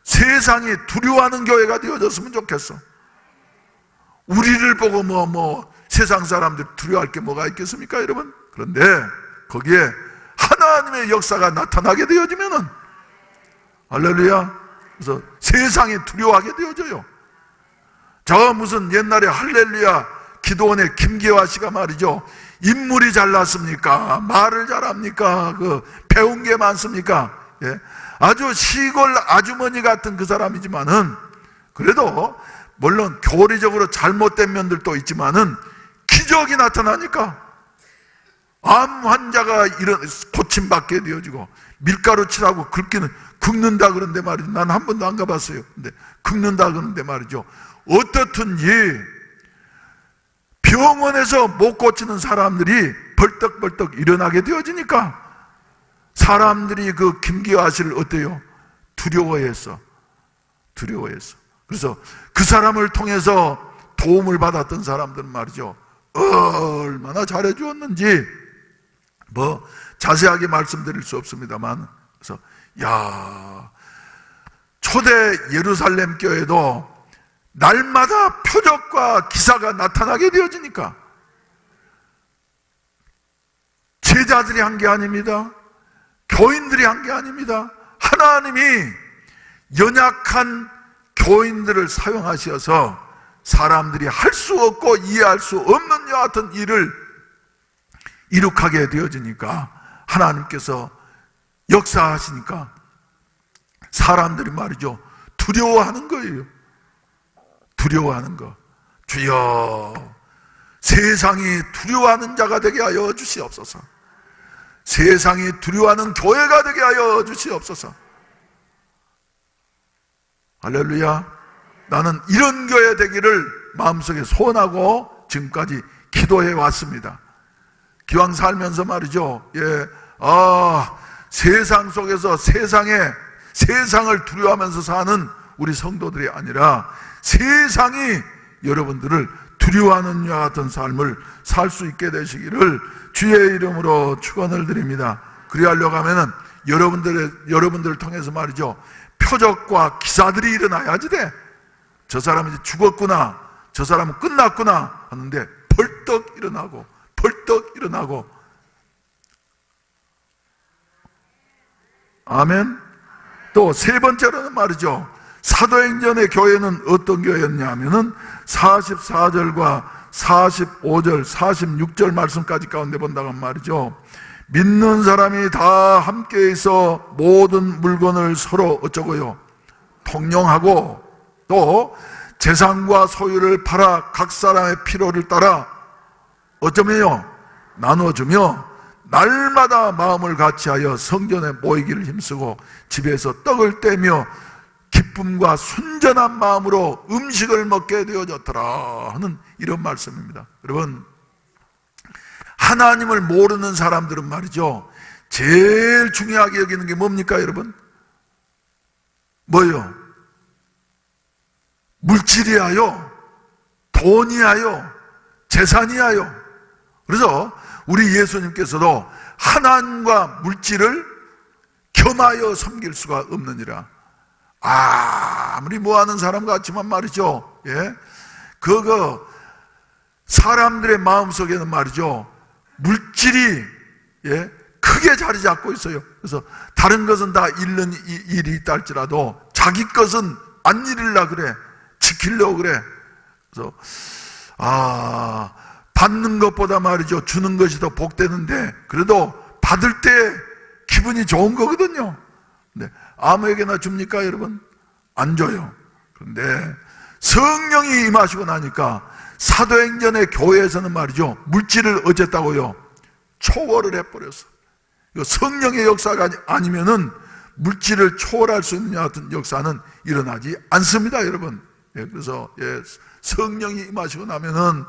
세상이 두려워하는 교회가 되어졌으면 좋겠어. 우리를 보고 세상 사람들이 두려워할 게 뭐가 있겠습니까, 여러분? 그런데 거기에 하나님의 역사가 나타나게 되어지면은, 할렐루야. 그래서 세상이 두려워하게 되어져요. 저 무슨 옛날에 할렐루야 기도원의 김기화 씨가 말이죠, 인물이 잘났습니까? 말을 잘합니까? 배운 게 많습니까? 아주 시골 아주머니 같은 그 사람이지만은, 그래도 물론 교리적으로 잘못된 면들도 있지만은 기적이 나타나니까 암 환자가 고침받게 되어지고, 밀가루 칠하고 긁는다 그러는데 말이죠. 난 한 번도 안 가봤어요. 근데 긁는다 그러는데 말이죠, 어떻든지 병원에서 못 고치는 사람들이 벌떡벌떡 일어나게 되어지니까 사람들이 그 김기화 씨를 어때요? 두려워했어. 그래서 그 사람을 통해서 도움을 받았던 사람들은 말이죠, 얼마나 잘해주었는지 자세하게 말씀드릴 수 없습니다만, 그래서 초대 예루살렘 교회도 날마다 표적과 기사가 나타나게 되어지니까 제자들이 한 게 아닙니다. 교인들이 한 게 아닙니다. 하나님이 연약한 교인들을 사용하셔서 사람들이 할 수 없고 이해할 수 없는 여하튼 일을 이룩하게 되어지니까 하나님께서 역사하시니까 사람들이 말이죠, 두려워하는 거예요. 두려워하는 거. 주여, 세상이 두려워하는 자가 되게 하여 주시옵소서. 세상이 두려워하는 교회가 되게 하여 주시옵소서. 할렐루야. 나는 이런 교회 되기를 마음속에 소원하고 지금까지 기도해 왔습니다. 기왕 살면서 말이죠, 세상 속에서 세상을 두려워하면서 사는 우리 성도들이 아니라 세상이 여러분들을 두려워하는 이와 같은 삶을 살 수 있게 되시기를 주의 이름으로 축원을 드립니다. 그리하려고 하면은 여러분들을 통해서 말이죠, 표적과 기사들이 일어나야지 돼. 저 사람이 이제 죽었구나, 저 사람은 끝났구나 하는데 벌떡 일어나고 아멘. 또 세 번째로는 말이죠, 사도행전의 교회는 어떤 교회였냐면은 44절과 45절, 46절 말씀까지 가운데 본다고 하면 말이죠, 믿는 사람이 다 함께 있어 모든 물건을 서로 어쩌고요, 통용하고 또 재산과 소유를 팔아 각 사람의 필요를 따라 어쩌면요, 나눠주며 날마다 마음을 같이하여 성전에 모이기를 힘쓰고 집에서 떡을 떼며 기쁨과 순전한 마음으로 음식을 먹게 되어졌더라 하는 이런 말씀입니다. 여러분, 하나님을 모르는 사람들은 말이죠, 제일 중요하게 여기는 게 뭡니까 여러분? 뭐요? 물질이야요, 돈이야요, 재산이야요. 그래서 우리 예수님께서도 하나님과 물질을 겸하여 섬길 수가 없느니라. 아무리 뭐하는 사람 같지만 말이죠, 사람들의 마음속에는 말이죠, 물질이 크게 자리 잡고 있어요. 그래서 다른 것은 다 잃는 일이 있다 할지라도 자기 것은 안 잃으려 그래, 지키려고 그래. 그래서 받는 것보다 말이죠, 주는 것이 더 복되는데 그래도 받을 때 기분이 좋은 거거든요. 근데 아무에게나 줍니까 여러분? 안 줘요. 그런데 성령이 임하시고 나니까 사도행전의 교회에서는 말이죠, 물질을 어쨌다고요? 초월을 해버렸어. 성령의 역사가 아니면은 물질을 초월할 수 있는 같은 역사는 일어나지 않습니다, 여러분. 그래서 성령이 임하시고 나면은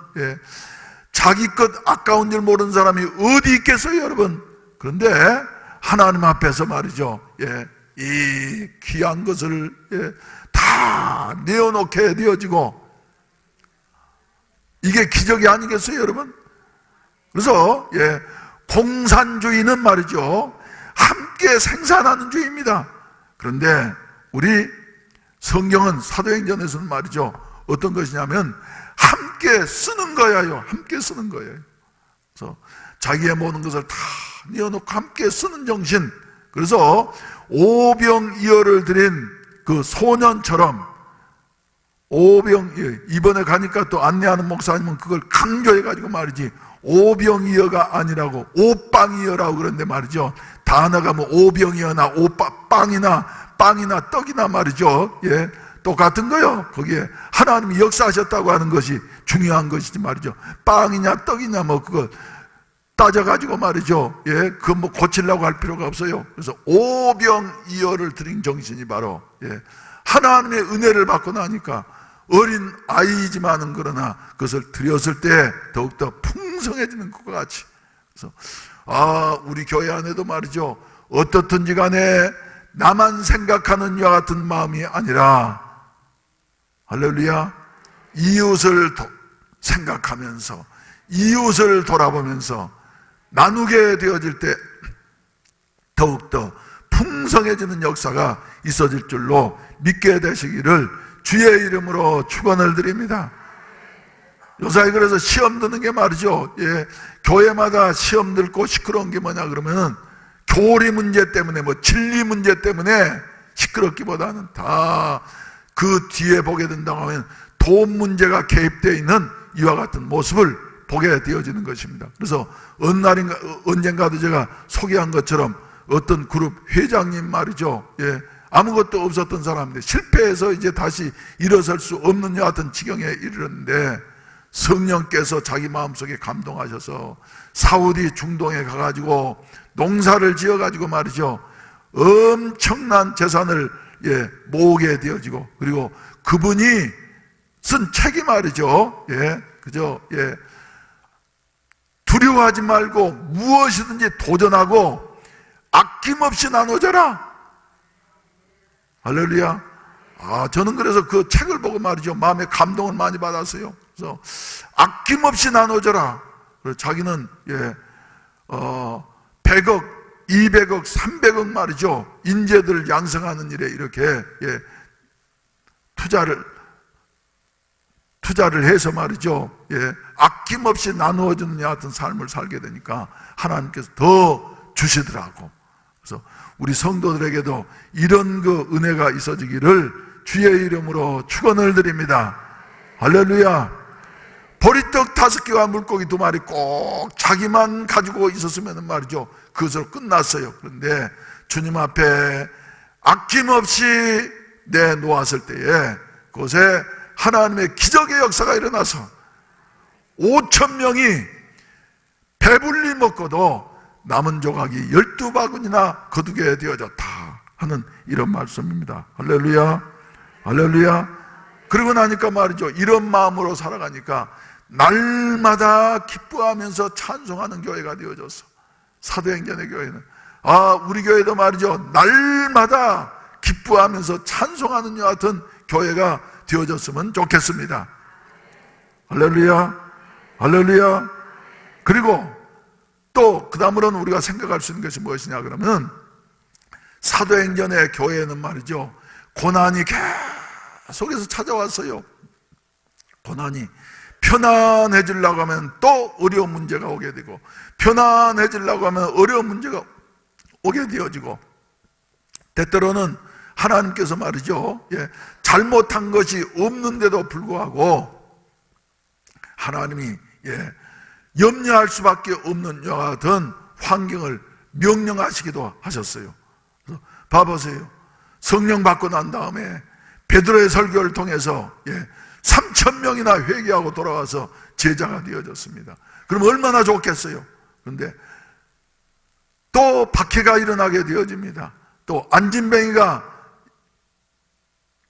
자기 것 아까운 줄 모르는 사람이 어디 있겠어요, 여러분? 그런데 하나님 앞에서 말이죠, 이 귀한 것을 다 내어놓게 되어지고, 이게 기적이 아니겠어요, 여러분? 그래서 공산주의는 말이죠, 함께 생산하는 주의입니다. 그런데 우리 성경은 사도행전에서는 말이죠, 어떤 것이냐면 함께 쓰는 거예요. 함께 쓰는 거예요. 그래서 자기의 모든 것을 다 내어놓고 함께 쓰는 정신. 그래서 오병이어를 드린 그 소년처럼, 이번에 가니까 또 안내하는 목사님은 그걸 강조해가지고 말이지, 오병이어가 아니라고 오빵이어라고 그러는데 말이죠, 단어가 뭐 오병이어나 빵이나 떡이나 말이죠, 똑같은 거요. 거기에 하나님이 역사하셨다고 하는 것이 중요한 것이지 말이죠, 빵이냐 떡이냐 뭐 그거 따져가지고 말이죠, 그거 뭐 고치려고 할 필요가 없어요. 그래서 오병이어를 드린 정신이 바로 하나님의 은혜를 받고 나니까 어린 아이지만은 그러나 그것을 드렸을 때 더욱더 풍성해지는 것과 같이. 그래서 우리 교회 안에도 말이죠, 어떻든지 간에 나만 생각하는 이와 같은 마음이 아니라, 할렐루야, 이웃을 생각하면서 이웃을 돌아보면서 나누게 되어질 때 더욱더 풍성해지는 역사가 있어질 줄로 믿게 되시기를 주의 이름으로 축원을 드립니다. 요사이 그래서 시험 드는 게 말이죠, 교회마다 시험 들고 시끄러운 게 뭐냐 그러면은 교리 문제 때문에 진리 문제 때문에 시끄럽기보다는 다 그 뒤에 보게 된다고 하면 돈 문제가 개입되어 있는 이와 같은 모습을 보게 되어지는 것입니다. 그래서 어느 날인가 언젠가도 제가 소개한 것처럼 어떤 그룹 회장님 말이죠. 아무것도 없었던 사람인데 실패해서 이제 다시 일어설 수 없는 여하튼 지경에 이르렀는데 성령께서 자기 마음속에 감동하셔서 사우디 중동에 가가지고 농사를 지어가지고 말이죠. 엄청난 재산을 모으게 되어지고, 그리고 그분이 쓴 책이 말이죠. 두려워하지 말고 무엇이든지 도전하고 아낌없이 나눠줘라. 할렐루야. 저는 그래서 그 책을 보고 말이죠. 마음에 감동을 많이 받았어요. 그래서 아낌없이 나눠줘라. 그래서 자기는 100억, 200억, 300억 말이죠. 인재들 양성하는 일에 이렇게 투자를 해서 말이죠. 아낌없이 나누어주는 여하튼 삶을 살게 되니까 하나님께서 더 주시더라고. 그래서 우리 성도들에게도 이런 그 은혜가 있어지기를 주의 이름으로 축원을 드립니다. 할렐루야. 보리떡 5개와 물고기 2마리 꼭 자기만 가지고 있었으면 말이죠. 그것으로 끝났어요. 그런데 주님 앞에 아낌없이 내놓았을 때에 그곳에 하나님의 기적의 역사가 일어나서 5,000명이 배불리 먹고도 남은 조각이 12바구니나 거두게 되어졌다 하는 이런 말씀입니다. 할렐루야. 할렐루야. 그러고 나니까 말이죠. 이런 마음으로 살아가니까 날마다 기뻐하면서 찬송하는 교회가 되어졌어. 사도행전의 교회는 우리 교회도 말이죠. 날마다 기뻐하면서 찬송하는 여하튼 교회가 되어졌으면 좋겠습니다. 할렐루야. 할렐루야. 그리고 또 그 다음으로는 우리가 생각할 수 있는 것이 무엇이냐 그러면 사도행전의 교회는 말이죠. 고난이 계속해서 찾아왔어요. 고난이 편안해지려고 하면 또 어려운 문제가 오게 되고, 편안해지려고 하면 어려운 문제가 오게 되어지고, 때때로는 하나님께서 말이죠. 잘못한 것이 없는데도 불구하고 하나님이 염려할 수밖에 없는 여와 같은 환경을 명령하시기도 하셨어요. 그래서 봐보세요. 성령 받고 난 다음에 베드로의 설교를 통해서 3,000명이나 회개하고 돌아와서 제자가 되어졌습니다. 그럼 얼마나 좋겠어요. 그런데 또 박해가 일어나게 되어집니다. 또 안진뱅이가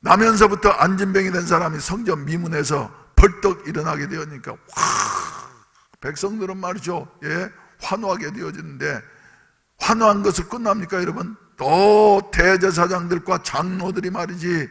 나면서부터 안진뱅이 된 사람이 성전 미문에서 벌떡 일어나게 되었으니까 백성들은 말이죠. 환호하게 되어지는데 환호한 것을 끝납니까 여러분? 또 대제사장들과 장로들이 말이지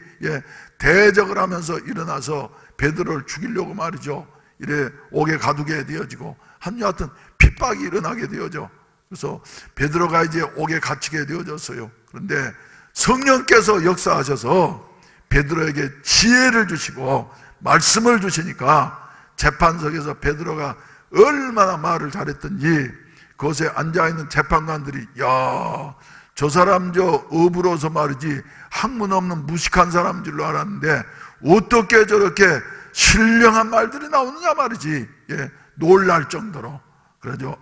대적을 하면서 일어나서 베드로를 죽이려고 말이죠. 이래 옥에 가두게 되어지고 한 여하튼 핍박이 일어나게 되어져. 그래서 베드로가 이제 옥에 갇히게 되어졌어요. 그런데 성령께서 역사하셔서 베드로에게 지혜를 주시고 말씀을 주시니까 재판석에서 베드로가 얼마나 말을 잘했던지 그곳에 앉아있는 재판관들이 저 사람 업으로서 말이지 학문 없는 무식한 사람인 줄로 알았는데 어떻게 저렇게 신령한 말들이 나오느냐 말이지. 놀랄 정도로. 그러죠.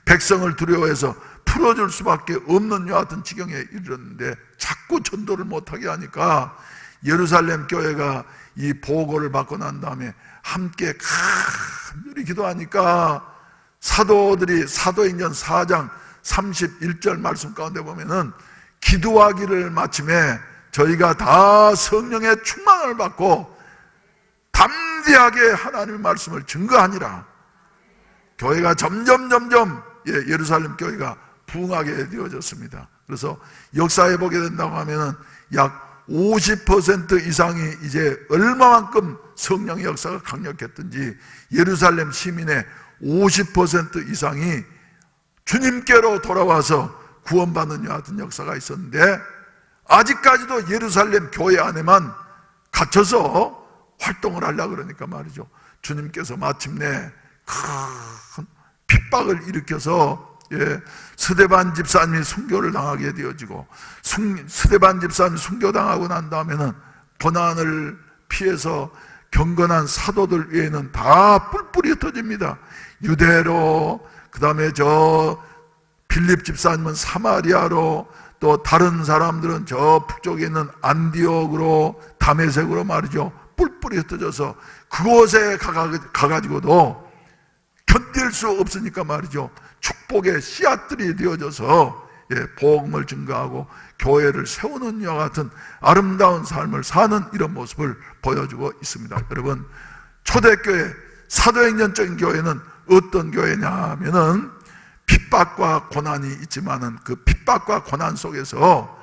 백성을 두려워해서 풀어줄 수밖에 없는 여하튼 지경에 이르렀는데 자꾸 전도를 못하게 하니까 예루살렘 교회가 이 보고를 받고 난 다음에 함께 간절히 기도하니까 사도들이 사도행전 4장 31절 말씀 가운데 보면은 기도하기를 마침에 저희가 다 성령의 충만을 받고 담대하게 하나님의 말씀을 증거하니라. 교회가 점점 예루살렘 교회가 부흥하게 되어졌습니다. 그래서 역사에 보게 된다고 하면은 약 50% 이상이 이제 얼마만큼 성령의 역사가 강력했던지 예루살렘 시민의 50% 이상이 주님께로 돌아와서 구원받는 여하튼 역사가 있었는데 아직까지도 예루살렘 교회 안에만 갇혀서 활동을 하려고 그러니까 말이죠. 주님께서 마침내 큰 핍박을 일으켜서 스데반 집사님이 순교를 당하게 되어지고, 스데반 집사님이 순교당하고 난 다음에는 고난을 피해서 경건한 사도들 외에는 다 뿔뿔이 흩어집니다. 유대로, 그 다음에 빌립 집사님은 사마리아로, 또 다른 사람들은 저 북쪽에 있는 안디옥으로, 다메섹으로 말이죠. 뿔뿔이 흩어져서 그곳에 가가지고도 견딜 수 없으니까 말이죠. 축복의 씨앗들이 되어져서 복음을 증거하고 교회를 세우는 이와 같은 아름다운 삶을 사는 이런 모습을 보여주고 있습니다. 여러분, 초대교회, 사도행전적인 교회는 어떤 교회냐 하면은 핍박과 고난이 있지만은 그 핍박과 고난 속에서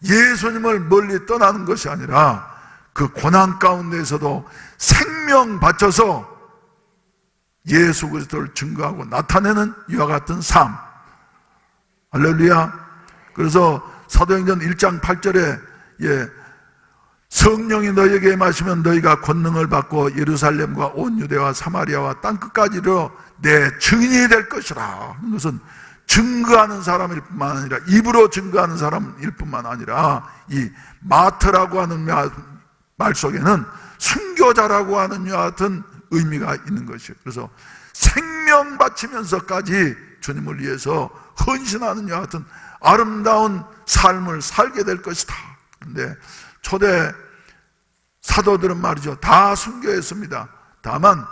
예수님을 멀리 떠나는 것이 아니라 그 고난 가운데에서도 생명 바쳐서 예수 그리스도를 증거하고 나타내는 이와 같은 삶. 할렐루야. 그래서 사도행전 1장 8절에 성령이 너희에게 임하시면 너희가 권능을 받고 예루살렘과 온 유대와 사마리아와 땅끝까지 이르러 내 증인이 될 것이라. 이것은 증거하는 사람일 뿐만 아니라, 입으로 증거하는 사람일 뿐만 아니라, 이 마트라고 하는 말 속에는 순교자라고 하는 이와 같은 의미가 있는 것이에요. 그래서 생명 바치면서까지 주님을 위해서 헌신하는 이와 같은 아름다운 삶을 살게 될 것이다. 그런데 초대 사도들은 말이죠, 다 순교했습니다. 다만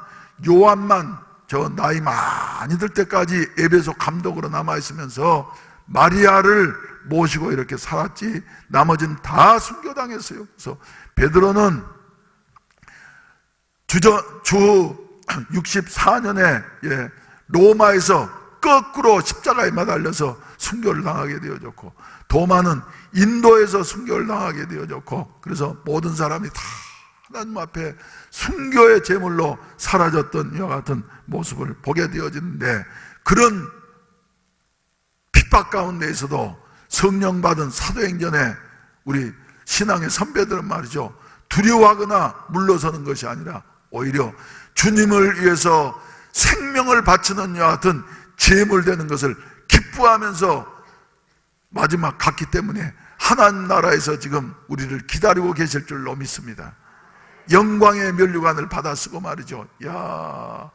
요한만 저 나이 많이 들 때까지 에베소 감독으로 남아있으면서 마리아를 모시고 이렇게 살았지, 나머지는 다 순교당했어요. 그래서 베드로는 주 64년에 로마에서 거꾸로 십자가에 매달려서 순교를 당하게 되어졌고, 도마는 인도에서 순교를 당하게 되어졌고, 그래서 모든 사람이 다 하나님 앞에 순교의 제물로 사라졌던 이와 같은 모습을 보게 되어지는데, 그런 핍박 가운데에서도 성령 받은 사도행전에 우리 신앙의 선배들은 말이죠, 두려워하거나 물러서는 것이 아니라 오히려 주님을 위해서 생명을 바치는 이와 같은 제물되는 것을 기뻐하면서 마지막 갔기 때문에 하나님 나라에서 지금 우리를 기다리고 계실 줄로 믿습니다. 영광의 면류관을 받아 쓰고 말이죠. 야,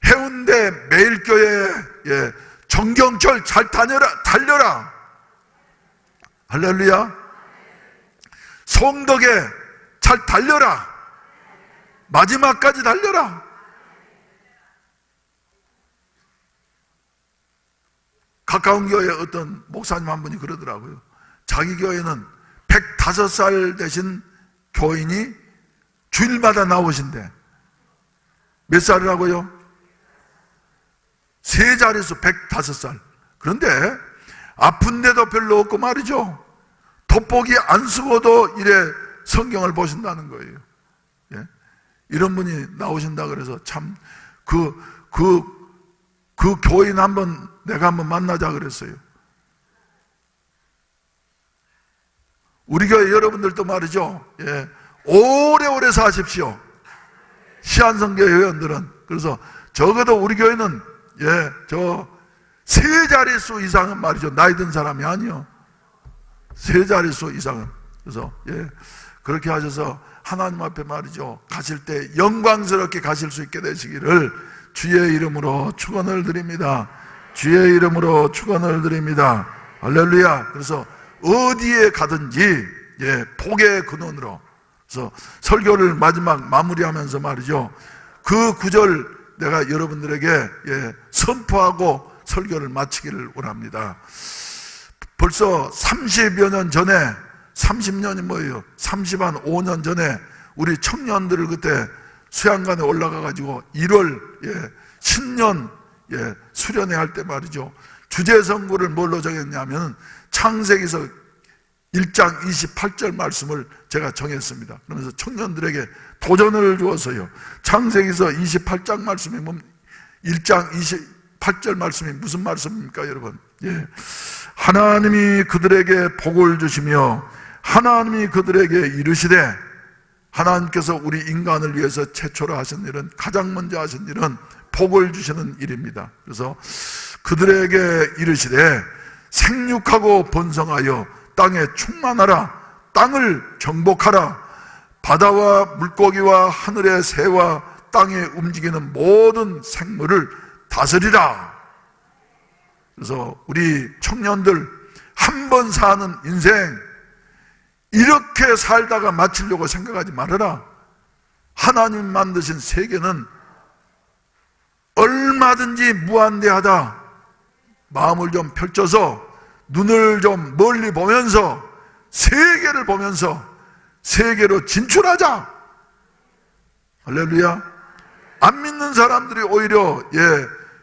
해운대 매일교회 정경철 잘 달려라. 할렐루야. 송덕에 잘 달려라. 마지막까지 달려라. 가까운 교회에 어떤 목사님 한 분이 그러더라고요. 자기 교회는 105살 되신 교인이 주일마다 나오신대. 몇 살이라고요? 세 자릿수 105살. 그런데 아픈 데도 별로 없고 말이죠, 돋보기 안 쓰고도 이래 성경을 보신다는 거예요. 이런 분이 나오신다 그래서 참 그 교인 내가 한번 만나자 그랬어요. 우리 교회 여러분들도 말이죠, 오래오래 사십시오. 시한성교회 회원들은. 그래서 적어도 우리 교회는 저 세 자릿수 이상은 말이죠, 나이 든 사람이 아니요, 세 자릿수 이상은. 그래서 그렇게 하셔서 하나님 앞에 말이죠, 가실 때 영광스럽게 가실 수 있게 되시기를 주의 이름으로 축원을 드립니다. 주의 이름으로 축원을 드립니다. 할렐루야. 그래서 어디에 가든지 복의 근원으로. 그래서 설교를 마지막 마무리하면서 말이죠, 그 구절 내가 여러분들에게 선포하고 설교를 마치기를 원합니다. 벌써 30여 년 전에, 30년이 뭐예요? 35년 전에 우리 청년들을 그때 수양관에 올라가 가지고 1월 신년 수련회 할 때 말이죠, 주제 선고를 뭘로 정했냐면 창세기서 1장 28절 말씀을 제가 정했습니다. 그러면서 청년들에게 도전을 주었어요. 창세기서 28장 말씀이 1장 28절 말씀이 무슨 말씀입니까, 여러분? 하나님이 그들에게 복을 주시며 하나님이 그들에게 이르시되, 하나님께서 우리 인간을 위해서 최초로 하신 일은, 가장 먼저 하신 일은 복을 주시는 일입니다. 그래서 그들에게 이르시되 생육하고 번성하여 땅에 충만하라. 땅을 정복하라. 바다와 물고기와 하늘의 새와 땅에 움직이는 모든 생물을 다스리라. 그래서 우리 청년들 한 번 사는 인생 이렇게 살다가 마치려고 생각하지 말아라. 하나님 만드신 세계는 얼마든지 무한대하다. 마음을 좀 펼쳐서 눈을 좀 멀리 보면서 세계를 보면서 세계로 진출하자. 할렐루야. 안 믿는 사람들이 오히려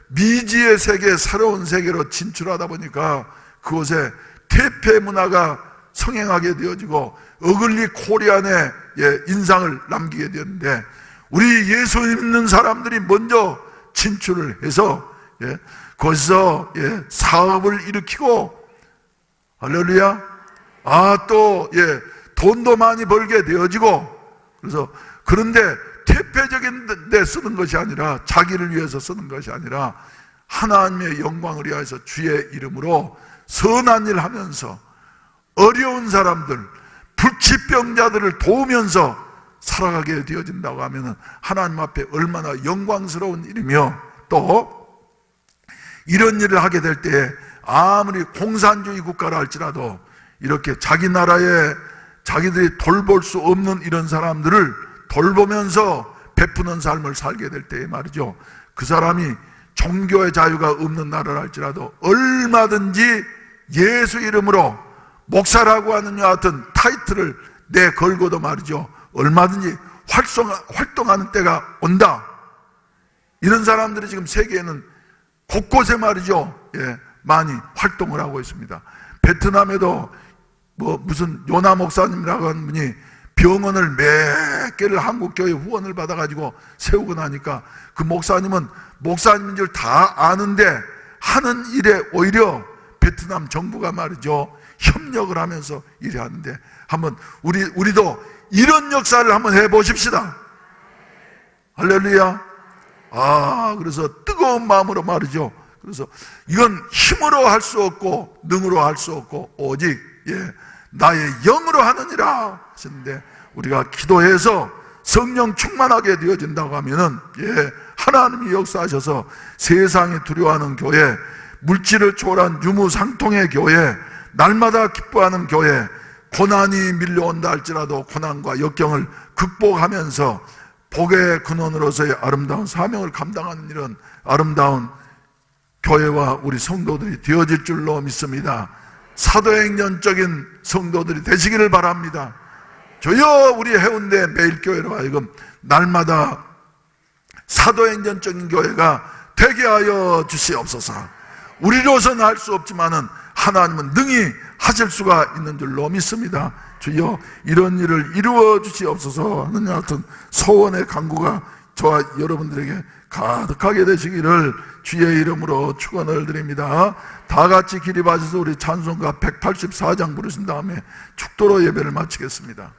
미지의 세계, 새로운 세계로 진출하다 보니까 그곳에 퇴폐 문화가 성행하게 되어지고 어글리 코리안의 인상을 남기게 되었는데, 우리 예수 믿는 사람들이 먼저 진출을 해서 거기서 사업을 일으키고, 할렐루야. 또 돈도 많이 벌게 되어지고, 그래서 그런데 퇴폐적인 데 쓰는 것이 아니라, 자기를 위해서 쓰는 것이 아니라 하나님의 영광을 위하여서 주의 이름으로 선한 일 하면서 어려운 사람들, 불치병자들을 도우면서 살아가게 되어진다고 하면 하나님 앞에 얼마나 영광스러운 일이며, 또 이런 일을 하게 될 때 아무리 공산주의 국가라 할지라도 이렇게 자기 나라에 자기들이 돌볼 수 없는 이런 사람들을 돌보면서 베푸는 삶을 살게 될 때에 말이죠, 그 사람이 종교의 자유가 없는 나라라 할지라도 얼마든지 예수 이름으로 목사라고 하는 여 같은 타이틀을 내걸고도 말이죠, 얼마든지 활동하는 때가 온다. 이런 사람들이 지금 세계에는 곳곳에 말이죠, 많이 활동을 하고 있습니다. 베트남에도 무슨 요나 목사님이라고 하는 분이 병원을 몇 개를 한국교회 후원을 받아가지고 세우고 나니까 그 목사님은 목사님인 줄 다 아는데 하는 일에 오히려 베트남 정부가 말이죠, 협력을 하면서 일을 하는데, 한번 우리도 이런 역사를 한번 해보십시다. 할렐루야. 그래서 뜨거운 마음으로 말이죠. 그래서 이건 힘으로 할 수 없고 능으로 할 수 없고 오직 나의 영으로 하느니라 하셨는데, 우리가 기도해서 성령 충만하게 되어진다고 하면은 하나님이 역사하셔서 세상이 두려워하는 교회, 물질을 초월한 유무상통의 교회, 날마다 기뻐하는 교회, 고난이 밀려온다 할지라도 고난과 역경을 극복하면서 복의 근원으로서의 아름다운 사명을 감당하는 이런 아름다운 교회와 우리 성도들이 되어질 줄로 믿습니다. 사도행전적인 성도들이 되시기를 바랍니다. 주여, 우리 해운대 매일교회로 하여금 날마다 사도행전적인 교회가 되게 하여 주시옵소서. 우리로서는 할 수 없지만은 하나님은 능히 하실 수가 있는 줄로 믿습니다. 주여, 이런 일을 이루어 주시옵소서 하는 같은 소원의 간구가 저와 여러분들에게 가득하게 되시기를 주의 이름으로 축원을 드립니다. 다 같이 기립하셔서 우리 찬송가 184장 부르신 다음에 축도로 예배를 마치겠습니다.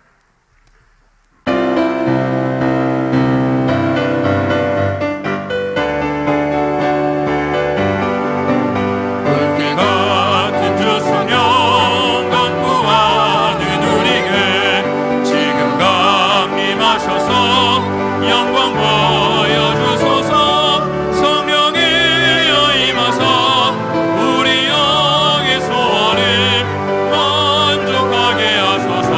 우리 영의 소원을 만족하게 하소서.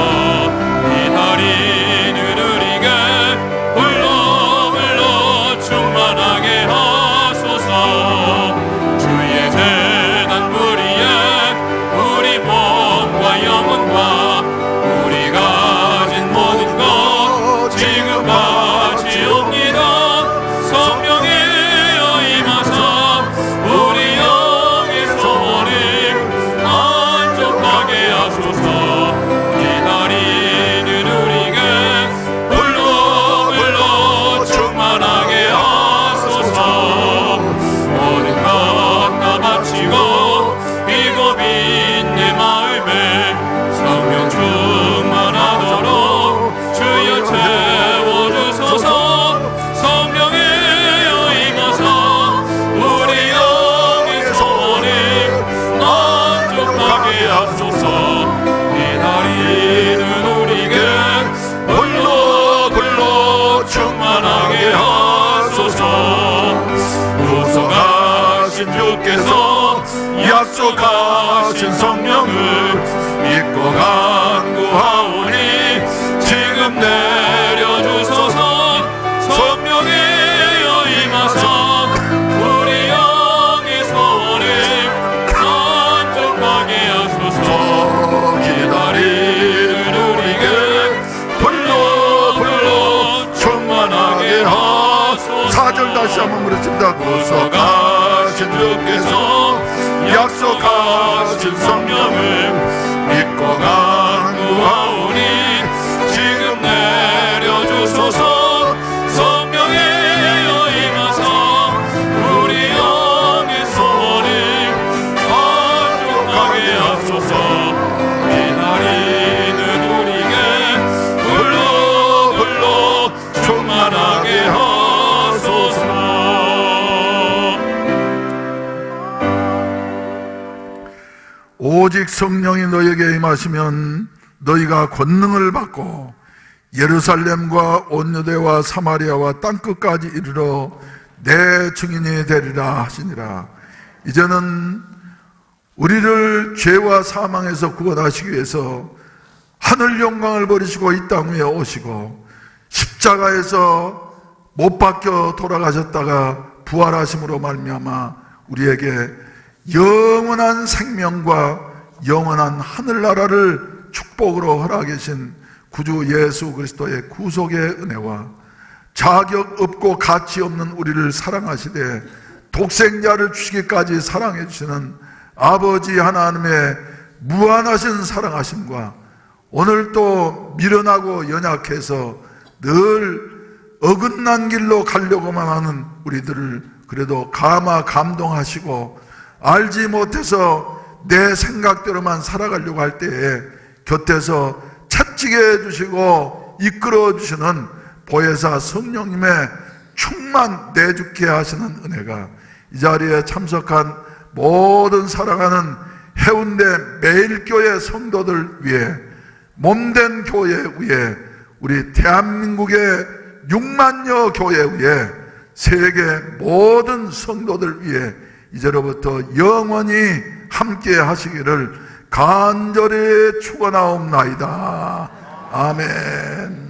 주께서 약속하신 성령을 믿고 간구하오니 지금 내려주소서. 성령이여 임하사 우리 영의 소원을 만족하게 하소서. 기다리는 우리에게 불러 충만하게 하소서. 4절 다시 한번 부르십니다. 구속하신 주께서 약속하신 성령을 믿고 간구하오니 지금 내려주소서. 성령이여 임하사 우리 영의 소원을 만족하게 하소서. 기다리는 우리에게 불러 충만하게 하소서. 오직 성령이 너에게 임하시면 너희가 권능을 받고 예루살렘과 온 유대와 사마리아와 땅끝까지 이르러 내 증인이 되리라 하시니라. 이제는 우리를 죄와 사망에서 구원하시기 위해서 하늘 영광을 버리시고 이 땅 위에 오시고 십자가에서 못 박혀 돌아가셨다가 부활하심으로 말미암아 우리에게 영원한 생명과 영원한 하늘나라를 축복으로 허락해 계신 구주 예수 그리스도의 구속의 은혜와 자격 없고 가치 없는 우리를 사랑하시되 독생자를 주시기까지 사랑해 주시는 아버지 하나님의 무한하신 사랑하심과 오늘 또 미련하고 연약해서 늘 어긋난 길로 가려고만 하는 우리들을 그래도 감동하시고 알지 못해서 내 생각대로만 살아가려고 할 때에 곁에서 채찍해 해주시고 이끌어 주시는 보혜사 성령님의 충만 내주게 하시는 은혜가 이 자리에 참석한 모든 사랑하는 해운대 매일교회 성도들 위해 몸된 교회 위에 우리 대한민국의 6만여 교회 위에 세계 모든 성도들 위해 이제로부터 영원히 함께 하시기를 간절히 축원하옵나이다. 아멘.